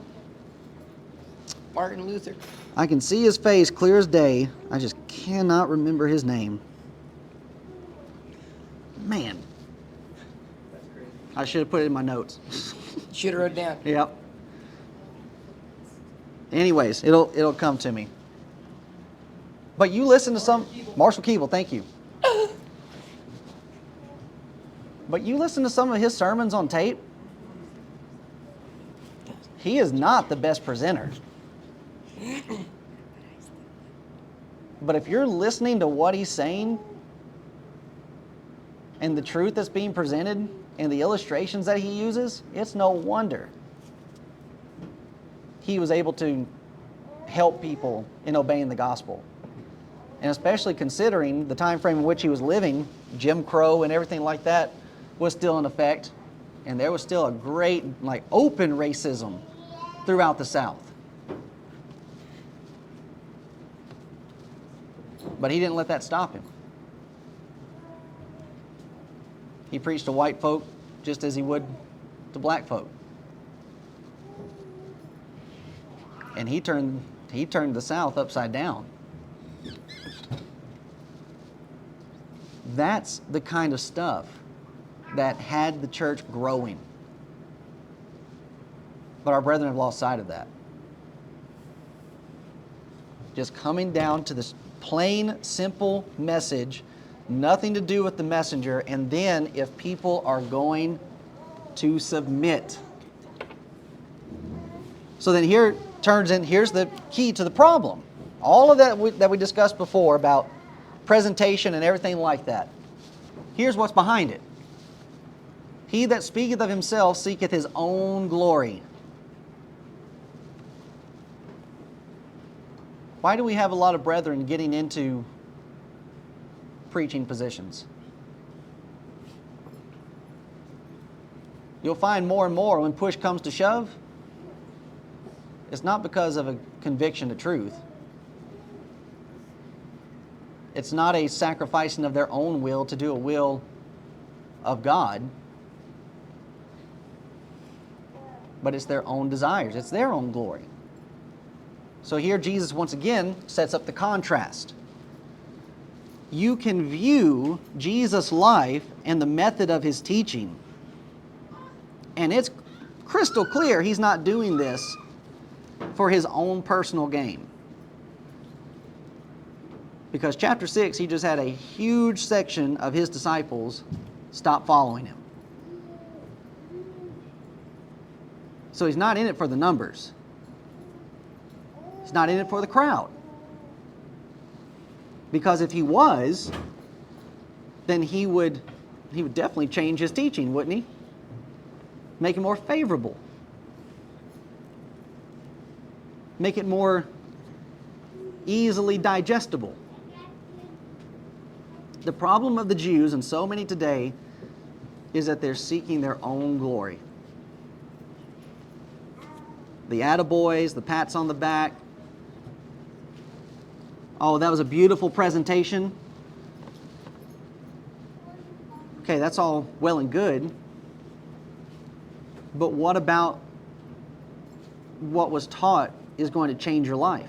Martin Luther. I can see his face clear as day. I just cannot remember his name. Man. I should have put it in my notes. Should have wrote it down. Yep. Anyways, it'll come to me. But you listen to some Marshall Keeble, thank you. But you listen to some of his sermons on tape. He is not the best presenter. But if you're listening to what he's saying and the truth that's being presented and the illustrations that he uses, it's no wonder he was able to help people in obeying the gospel. And especially considering the time frame in which he was living, Jim Crow and everything like that was still in effect. And there was still a great, open racism throughout the South. But he didn't let that stop him. He preached to white folk just as he would to black folk. And he turned the South upside down. That's the kind of stuff that had the church growing. But our brethren have lost sight of that. Just coming down to this plain, simple message, nothing to do with the messenger, and then if people are going to submit. So then here's the key to the problem. All of that we discussed before about presentation and everything like that. Here's what's behind it. He that speaketh of himself seeketh his own glory. Why do we have a lot of brethren getting into preaching positions? You'll find more and more when push comes to shove, it's not because of a conviction to truth. It's not a sacrificing of their own will to do a will of God, but it's their own desires. It's their own glory. So here Jesus once again sets up the contrast. You can view Jesus' life and the method of his teaching, and it's crystal clear he's not doing this for his own personal gain. Because chapter 6, he just had a huge section of his disciples stop following him. So he's not in it for the numbers. He's not in it for the crowd. Because if he was, then he would definitely change his teaching, wouldn't he? Make it more favorable. Make it more easily digestible. The problem of the Jews, and so many today, is that they're seeking their own glory. The attaboys, the pats on the back. Oh, that was a beautiful presentation. Okay, that's all well and good. But what about what was taught is going to change your life?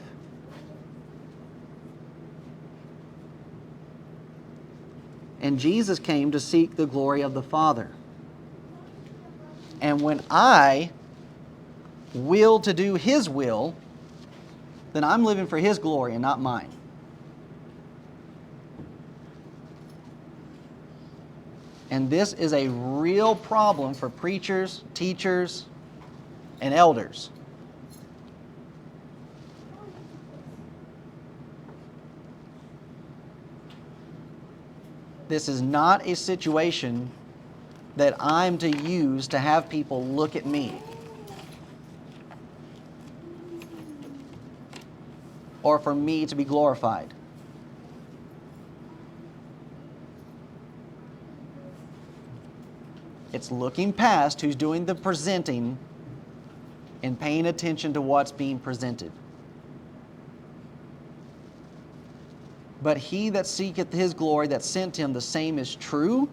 And Jesus came to seek the glory of the Father. And when I will to do His will, then I'm living for His glory and not mine. And this is a real problem for preachers, teachers, and elders. This is not a situation that I'm to use to have people look at me, or for me to be glorified. It's looking past who's doing the presenting and paying attention to what's being presented. But he that seeketh his glory that sent him, the same is true.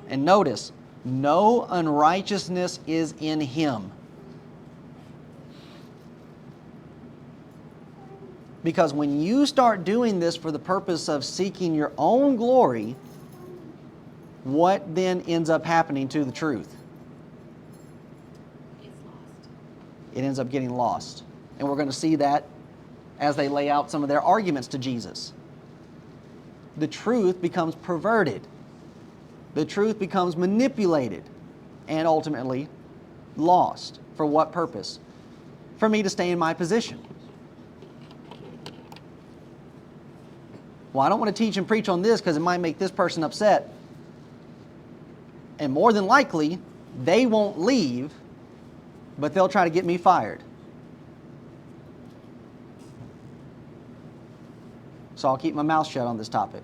And notice, no unrighteousness is in him. Because when you start doing this for the purpose of seeking your own glory, what then ends up happening to the truth? It's lost. It ends up getting lost. And we're going to see that as they lay out some of their arguments to Jesus. The truth becomes perverted. The truth becomes manipulated and ultimately lost. For what purpose? For me to stay in my position. Well, I don't want to teach and preach on this because it might make this person upset. And more than likely, they won't leave, but they'll try to get me fired. So I'll keep my mouth shut on this topic.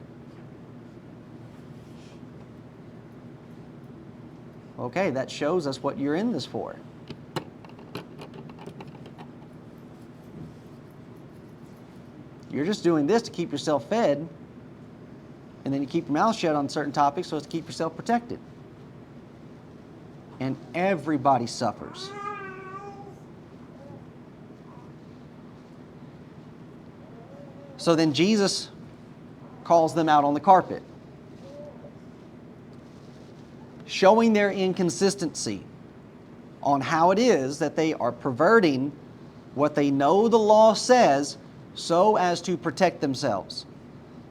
Okay, that shows us what you're in this for. You're just doing this to keep yourself fed, and then you keep your mouth shut on certain topics so as to keep yourself protected. And everybody suffers. So then Jesus calls them out on the carpet, showing their inconsistency on how it is that they are perverting what they know the law says so as to protect themselves.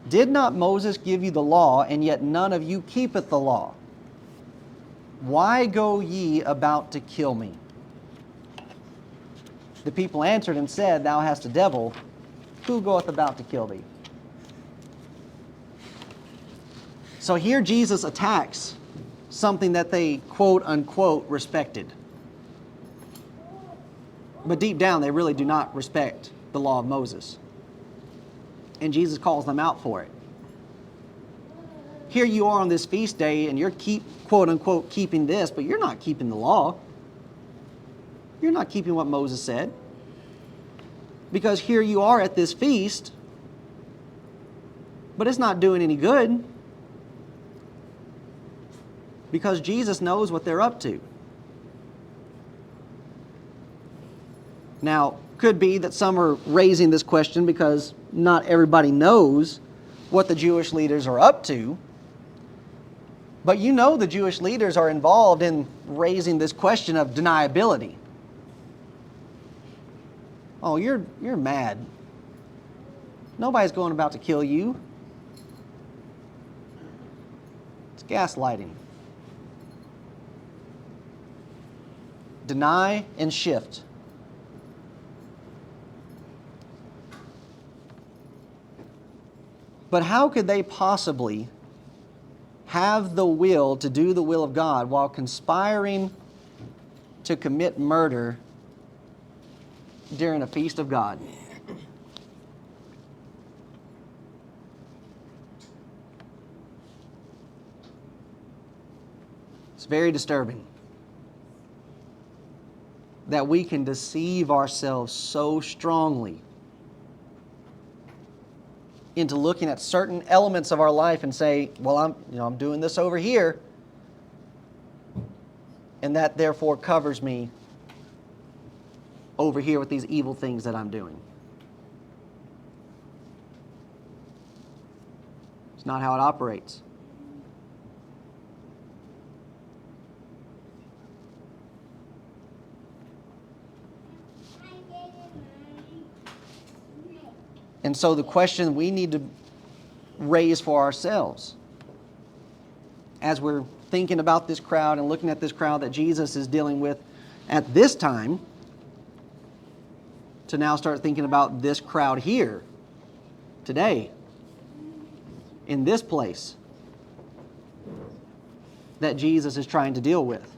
Did not Moses give you the law, and yet none of you keepeth the law? Why go ye about to kill me? The people answered and said, Thou hast a devil. Who goeth about to kill thee? So here Jesus attacks something that they quote unquote respected. But deep down they really do not respect the law of Moses. And Jesus calls them out for it. Here you are on this feast day and you're quote unquote keeping this, but you're not keeping the law. You're not keeping what Moses said. Because here you are at this feast, but it's not doing any good. Because Jesus knows what they're up to. Now, could be that some are raising this question because not everybody knows what the Jewish leaders are up to. But you know the Jewish leaders are involved in raising this question of deniability. Oh, you're mad. Nobody's going about to kill you. It's gaslighting. Deny and shift. But how could they possibly have the will to do the will of God while conspiring to commit murder during a feast of God? It's very disturbing that we can deceive ourselves so strongly into looking at certain elements of our life and say, well, I'm doing this over here, and that therefore covers me over here with these evil things that I'm doing. It's not how it operates. And so the question we need to raise for ourselves as we're thinking about this crowd and looking at this crowd that Jesus is dealing with at this time, to now start thinking about this crowd here, today, in this place that Jesus is trying to deal with.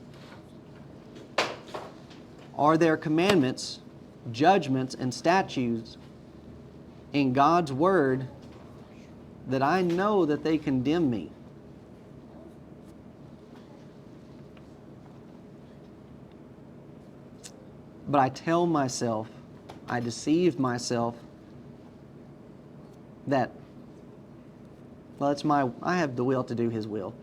Are there commandments, judgments, and statutes in God's Word that I know that they condemn me? But I tell myself, I deceive myself that, well, I have the will to do His will.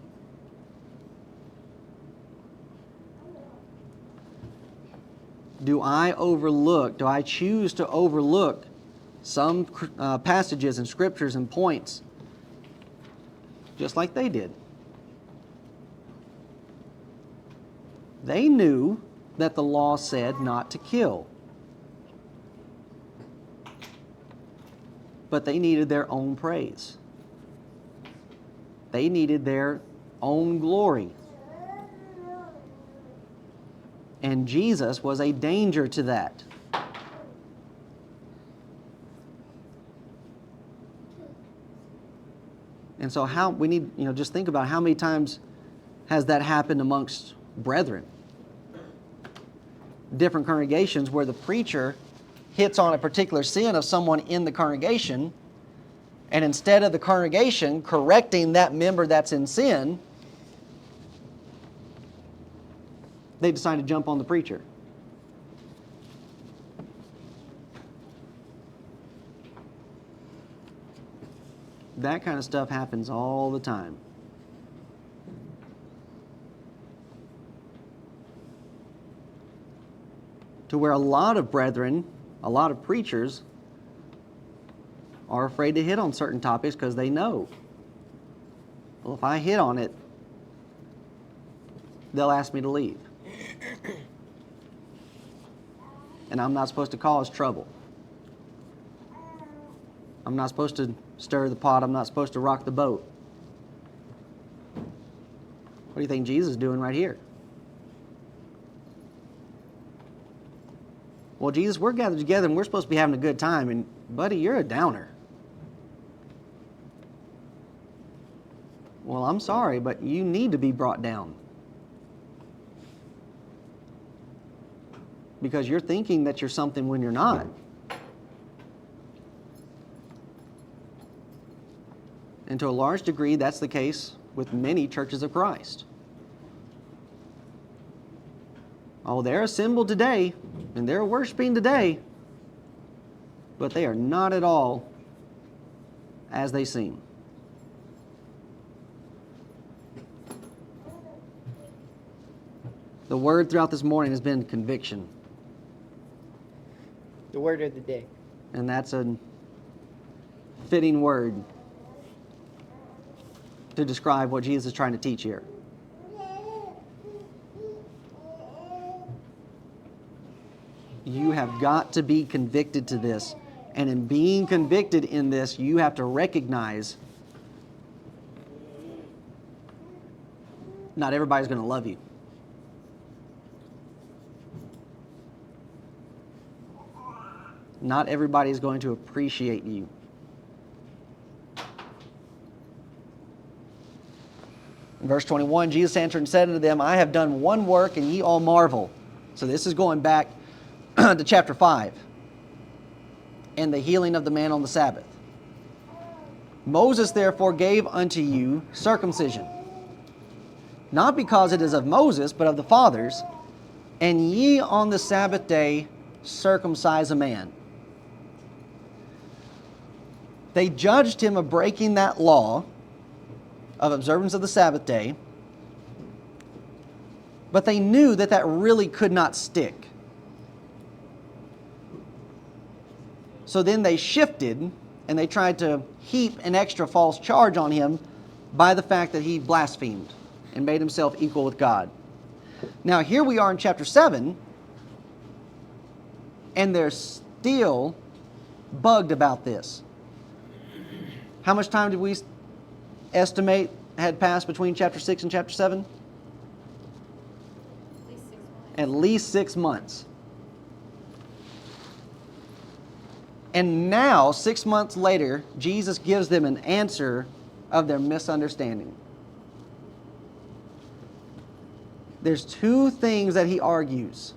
Do I choose to overlook some passages and scriptures and points just like they did? They knew that the law said not to kill, but they needed their own praise. They needed their own glory. And Jesus was a danger to that. And so we need, just think about how many times has that happened amongst brethren. Different congregations where the preacher hits on a particular sin of someone in the congregation, and instead of the congregation correcting that member that's in sin, they decide to jump on the preacher. That kind of stuff happens all the time. To where a lot of brethren, a lot of preachers are afraid to hit on certain topics because they know, well, if I hit on it, they'll ask me to leave. And I'm not supposed to cause trouble. I'm not supposed to stir the pot. I'm not supposed to rock the boat. What do you think Jesus is doing right here? Well, Jesus, we're gathered together and we're supposed to be having a good time, and buddy, you're a downer. Well, I'm sorry, but you need to be brought down. Because you're thinking that you're something when you're not. And to a large degree, that's the case with many churches of Christ. Oh, they're assembled today, and they're worshiping today, but they are not at all as they seem. The word throughout this morning has been conviction. The word of the day. And that's a fitting word to describe what Jesus is trying to teach here. You have got to be convicted to this. And in being convicted in this, you have to recognize not everybody's going to love you. Not everybody is going to appreciate you. In verse 21, Jesus answered and said unto them, I have done one work, and ye all marvel. So this is going back to chapter 5 and the healing of the man on the Sabbath. Moses therefore gave unto you circumcision, not because it is of Moses, but of the fathers, and ye on the Sabbath day circumcise a man. They judged him of breaking that law of observance of the Sabbath day, but they knew that that really could not stick. So then they shifted and they tried to heap an extra false charge on him by the fact that he blasphemed and made himself equal with God. Now here we are in chapter 7, and they're still bugged about this. How much time did we estimate had passed between chapter 6 and chapter 7? At least 6 months. At least 6 months. And now, 6 months later, Jesus gives them an answer of their misunderstanding. There's two things that he argues.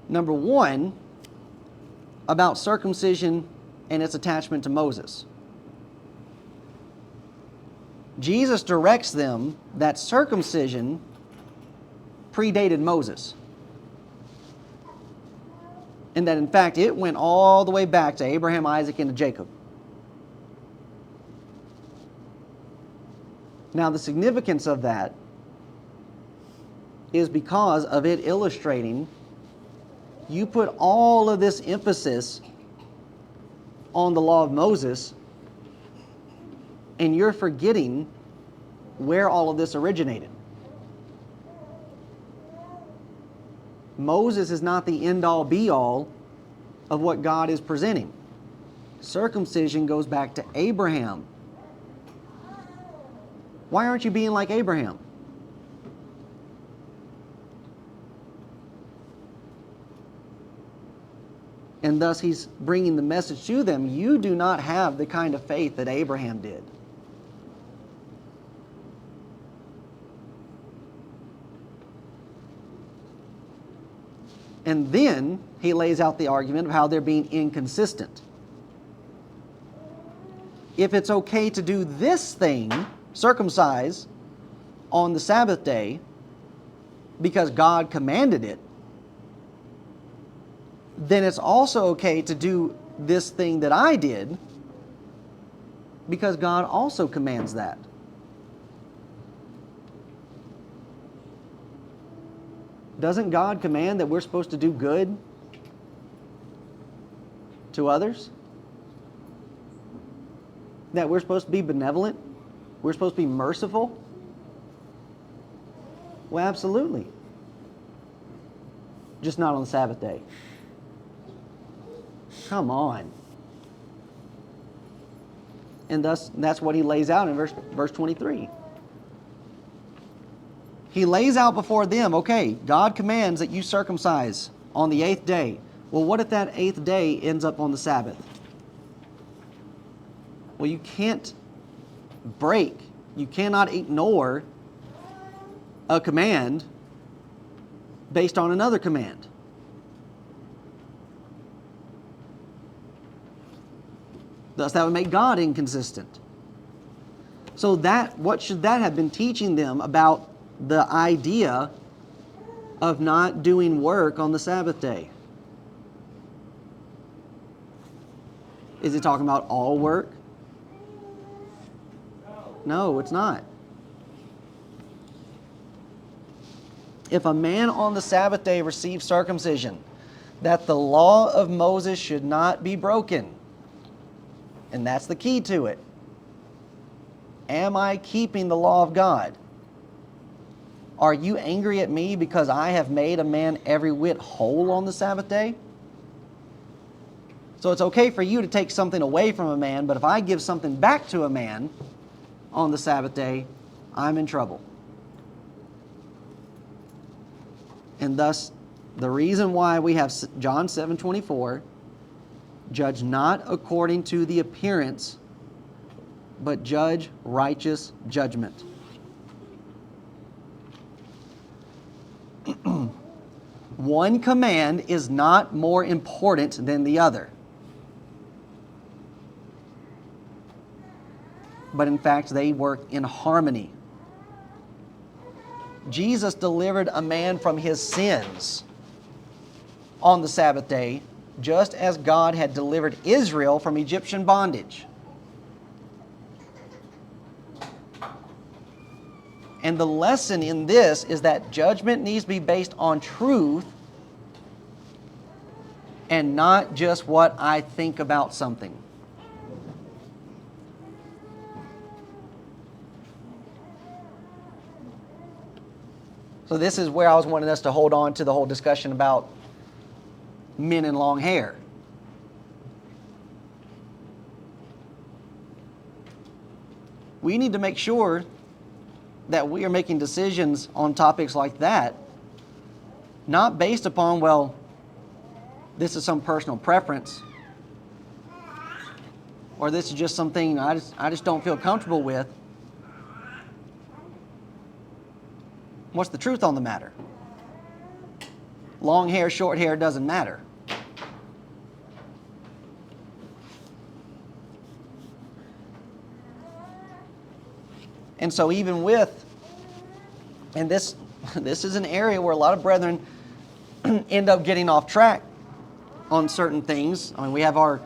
Number one, about circumcision and its attachment to Moses. Jesus directs them that circumcision predated Moses. And that in fact it went all the way back to Abraham, Isaac, and to Jacob. Now the significance of that is because of it illustrating you put all of this emphasis on the law of Moses and you're forgetting where all of this originated. Moses is not the end-all be-all of what God is presenting. Circumcision goes back to Abraham. Why aren't you being like Abraham? And thus he's bringing the message to them, you do not have the kind of faith that Abraham did. And then he lays out the argument of how they're being inconsistent. If it's okay to do this thing, circumcise, on the Sabbath day, because God commanded it, then it's also okay to do this thing that I did because God also commands that. Doesn't God command that we're supposed to do good to others? That we're supposed to be benevolent? We're supposed to be merciful? Well, absolutely. Just not on the Sabbath day. Come on. And thus, that's what he lays out in verse 23. He lays out before them, okay, God commands that you circumcise on the 8th day. Well, what if that 8th day ends up on the Sabbath? Well, you can't break, you cannot ignore a command based on another command. Thus, that would make God inconsistent. So what should that have been teaching them about the idea of not doing work on the Sabbath day? Is it talking about all work? No, it's not. If a man on the Sabbath day receives circumcision, that the law of Moses should not be broken. And that's the key to it. Am I keeping the law of God? Are you angry at me because I have made a man every whit whole on the Sabbath day? So it's okay for you to take something away from a man, but if I give something back to a man on the Sabbath day, I'm in trouble. And thus, the reason why we have John 7:24, judge not according to the appearance, but judge righteous judgment. One command is not more important than the other. But in fact, they work in harmony. Jesus delivered a man from his sins on the Sabbath day, just as God had delivered Israel from Egyptian bondage. And the lesson in this is that judgment needs to be based on truth and not just what I think about something. So this is where I was wanting us to hold on to the whole discussion about men and long hair. we need to make sure that we are making decisions on topics like that, not based upon, well, this is some personal preference, or this is just something I just don't feel comfortable with. What's the truth on the matter? Long hair, short hair, doesn't matter. And so even with, and this is an area where a lot of brethren end up getting off track on certain things. I mean, we have our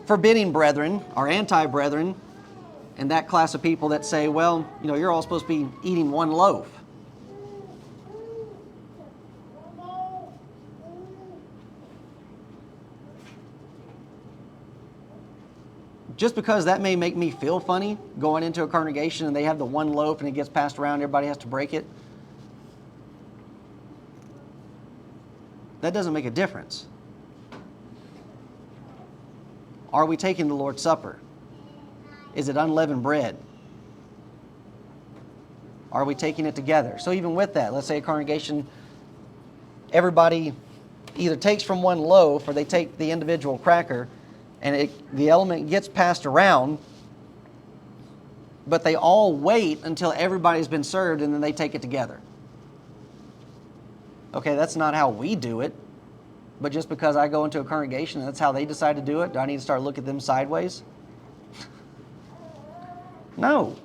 forbidding brethren, our anti-brethren, and that class of people that say, well, you know, you're all supposed to be eating one loaf. Just because that may make me feel funny going into a congregation and they have the one loaf and it gets passed around, everybody has to break it, that doesn't make a difference. Are we taking the Lord's Supper? Is it unleavened bread? Are we taking it together? So even with that, let's say a congregation, everybody either takes from one loaf or they take the individual cracker, and the element gets passed around, but they all wait until everybody's been served and then they take it together. Okay, that's not how we do it, but just because I go into a congregation and that's how they decide to do it, do I need to start looking at them sideways? No.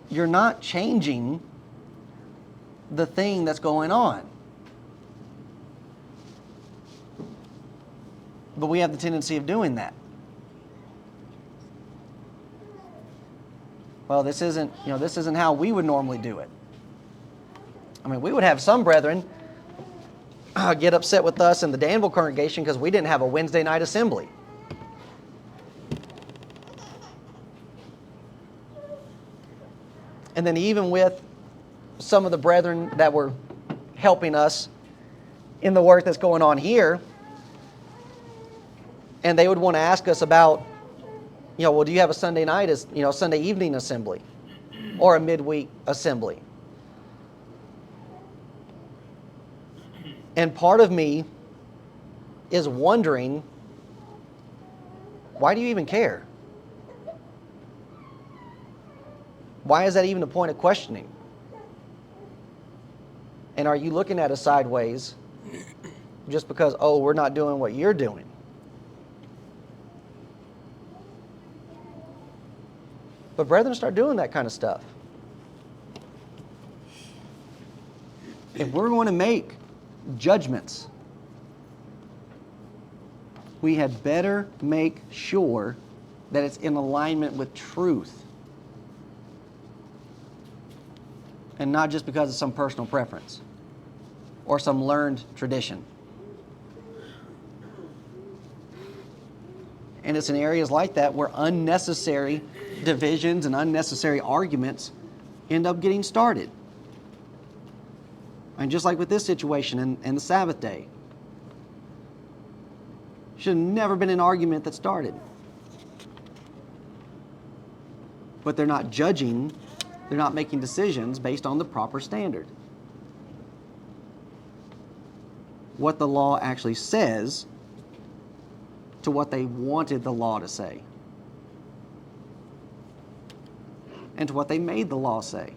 You're not changing the thing that's going on. But we have the tendency of doing that. Well, this isn't how we would normally do it. I mean, we would have some brethren get upset with us in the Danville congregation because we didn't have a Wednesday night assembly. And then even with some of the brethren that were helping us in the work that's going on here, and they would want to ask us about, well, do you have a Sunday night, Sunday evening assembly or a midweek assembly? And part of me is wondering, why do you even care? Why is that even a point of questioning? And are you looking at us sideways just because, we're not doing what you're doing? But brethren, start doing that kind of stuff. If we're going to make judgments, we had better make sure that it's in alignment with truth. And not just because of some personal preference or some learned tradition. And it's in areas like that where unnecessary divisions and unnecessary arguments end up getting started. And just like with this situation and the Sabbath day. Should have never been an argument that started. But they're not judging, they're not making decisions based on the proper standard. What the law actually says to what they wanted the law to say. And to what they made the law say.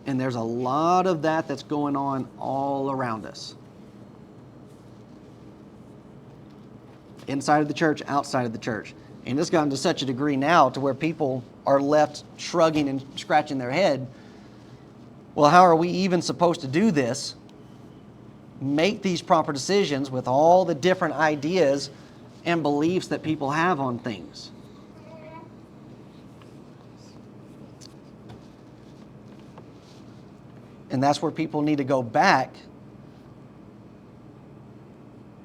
And there's a lot of that that's going on all around us. Inside of the church, outside of the church. And it's gotten to such a degree now to where people are left shrugging and scratching their head. Well, how are we even supposed to do this? Make these proper decisions with all the different ideas and beliefs that people have on things. And that's where people need to go back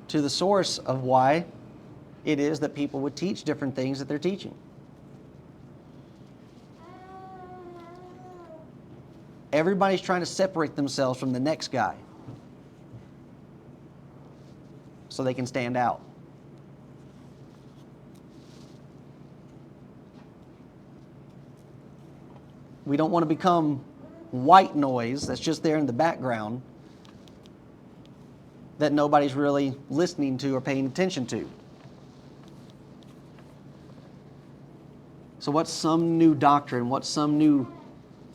to the source of why it is that people would teach different things that they're teaching. Everybody's trying to separate themselves from the next guy so they can stand out. We don't want to become white noise that's just there in the background that nobody's really listening to or paying attention to. So what's some new doctrine? What's some new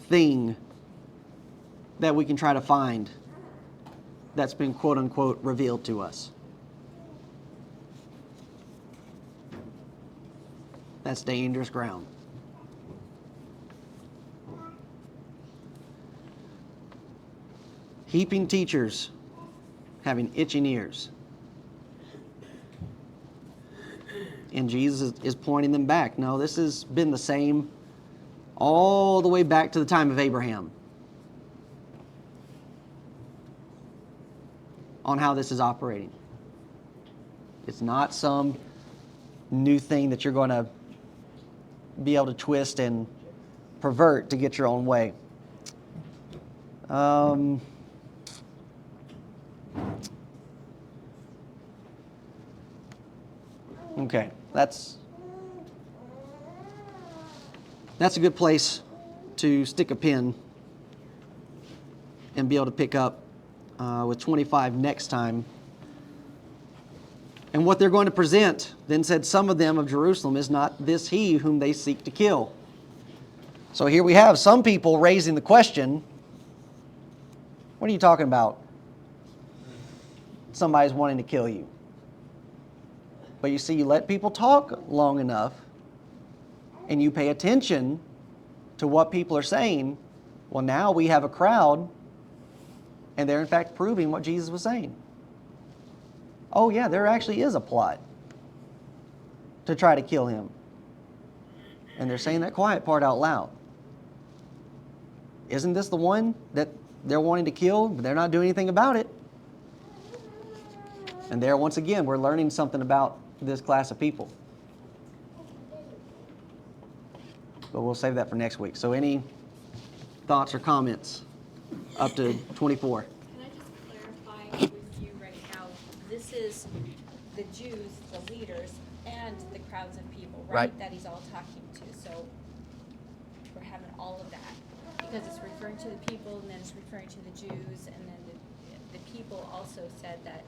thing that we can try to find that's been quote unquote revealed to us? That's dangerous ground. Heaping teachers having itching ears. And Jesus is pointing them back. No, this has been the same all the way back to the time of Abraham on how this is operating. It's not some new thing that you're going to be able to twist and pervert to get your own way. Okay, that's a good place to stick a pin and be able to pick up with 25 next time. And what they're going to present, then said some of them of Jerusalem, is not this he whom they seek to kill. So here we have some people raising the question, what are you talking about? Somebody's wanting to kill you. But you see, you let people talk long enough and you pay attention to what people are saying, well, now we have a crowd and they're in fact proving what Jesus was saying. Oh yeah, there actually is a plot to try to kill him. And they're saying that quiet part out loud. Isn't this the one that they're wanting to kill, but they're not doing anything about it? And there, once again, we're learning something about this class of people. But we'll save that for next week. So any thoughts or comments up to 24? Can I just clarify with you right now? This is the Jews, the leaders, and the crowds of people, right? Right. That he's all talking to. So we're having all of that. Because it's referring to the people, and then it's referring to the Jews, and then the people also said that,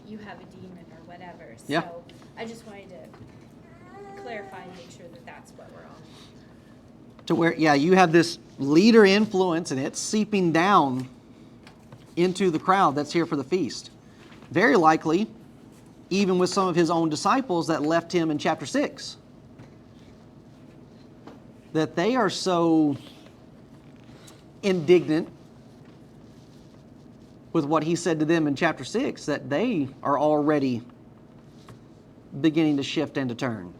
you have a demon or whatever. Yeah. So I just wanted to clarify and make sure that that's what we're on. To where, yeah, you have this leader influence and it's seeping down into the crowd that's here for the feast. Very likely, even with some of his own disciples that left him in chapter 6. That they are so indignant with what he said to them in chapter 6 that they are already beginning to shift and to turn.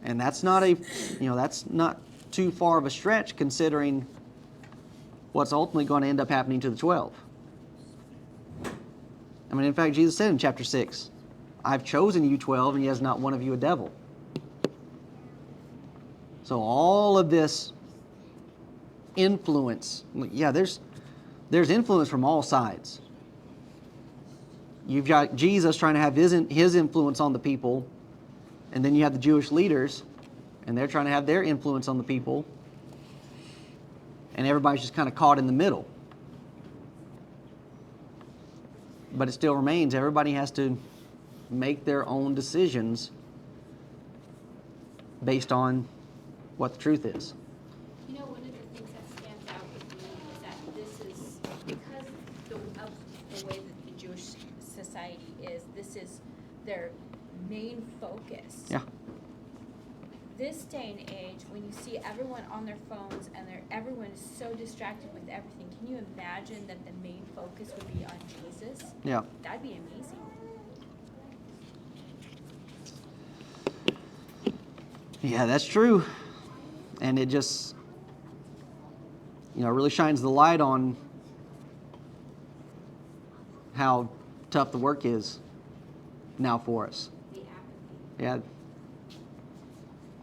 And that's not that's not too far of a stretch considering what's ultimately going to end up happening to the 12. I mean, in fact, Jesus said in chapter 6, I've chosen you 12 and he has not one of you a devil. So all of this influence, yeah, there's influence from all sides. You've got Jesus trying to have his influence on the people, and then you have the Jewish leaders, and they're trying to have their influence on the people, and everybody's just kind of caught in the middle. But it still remains, everybody has to make their own decisions based on what the truth is. You know, one of the things that stands out with me is that this is, because of the way that the Jewish society is, this is their main focus. Yeah. This day and age, when you see everyone on their phones and everyone is so distracted with everything, can you imagine that the main focus would be on Jesus? Yeah. That'd be amazing. Yeah, that's true. And it just, really shines the light on how tough the work is now for us. The apathy. Yeah.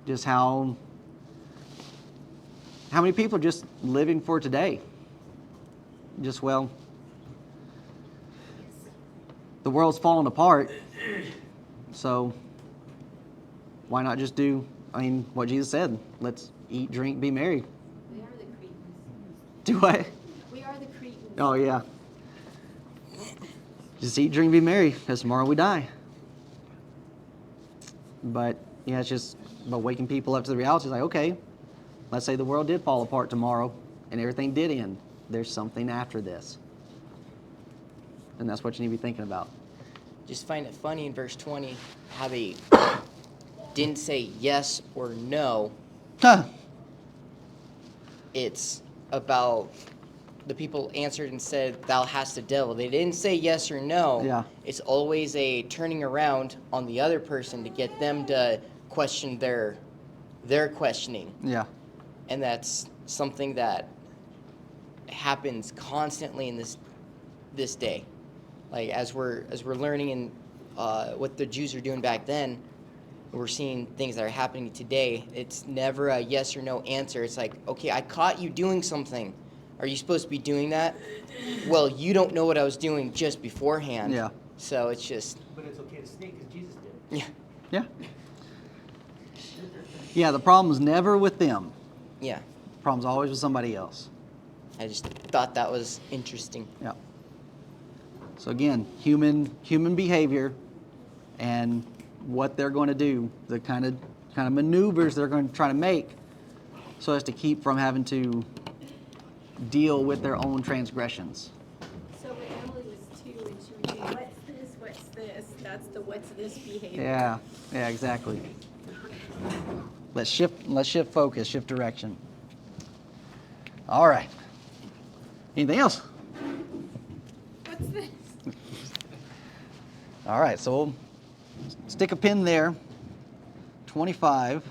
Just how how many people are just living for today? Just, well, the world's falling apart, so why not just do, I mean, what Jesus said, let's eat, drink, be merry. We are the Cretans. Do what? We are the Cretans. Oh, yeah. Just eat, drink, be merry, because tomorrow we die. But, yeah, it's just about waking people up to the reality. It's like, okay, let's say the world did fall apart tomorrow and everything did end. There's something after this. And that's what you need to be thinking about. Just find it funny in verse 20 how they didn't say yes or no. Huh. It's about the people answered and said, "Thou hast a devil." They didn't say yes or no. Yeah. It's always a turning around on the other person to get them to question their questioning. Yeah. And that's something that happens constantly in this day. Like as we're learning in what the Jews are doing back then, we're seeing things that are happening today. It's never a yes or no answer. It's like, okay, I caught you doing something. Are you supposed to be doing that? Well, you don't know what I was doing just beforehand. Yeah. So it's just, But it's okay to sneak because Jesus did. yeah, Yeah. Yeah, the problem's never with them. yeah. The problem's always with somebody else. I just thought that was interesting. Yeah. So again, human behavior and what they're going to do, the kind of maneuvers they're going to try to make so as to keep from having to deal with their own transgressions. So what Emily was too, and she would do, what's this? That's the what's this behavior. Yeah, exactly. Let's shift focus, shift direction. All right. Anything else? What's this? All right, so we'll stick a pin there. 25.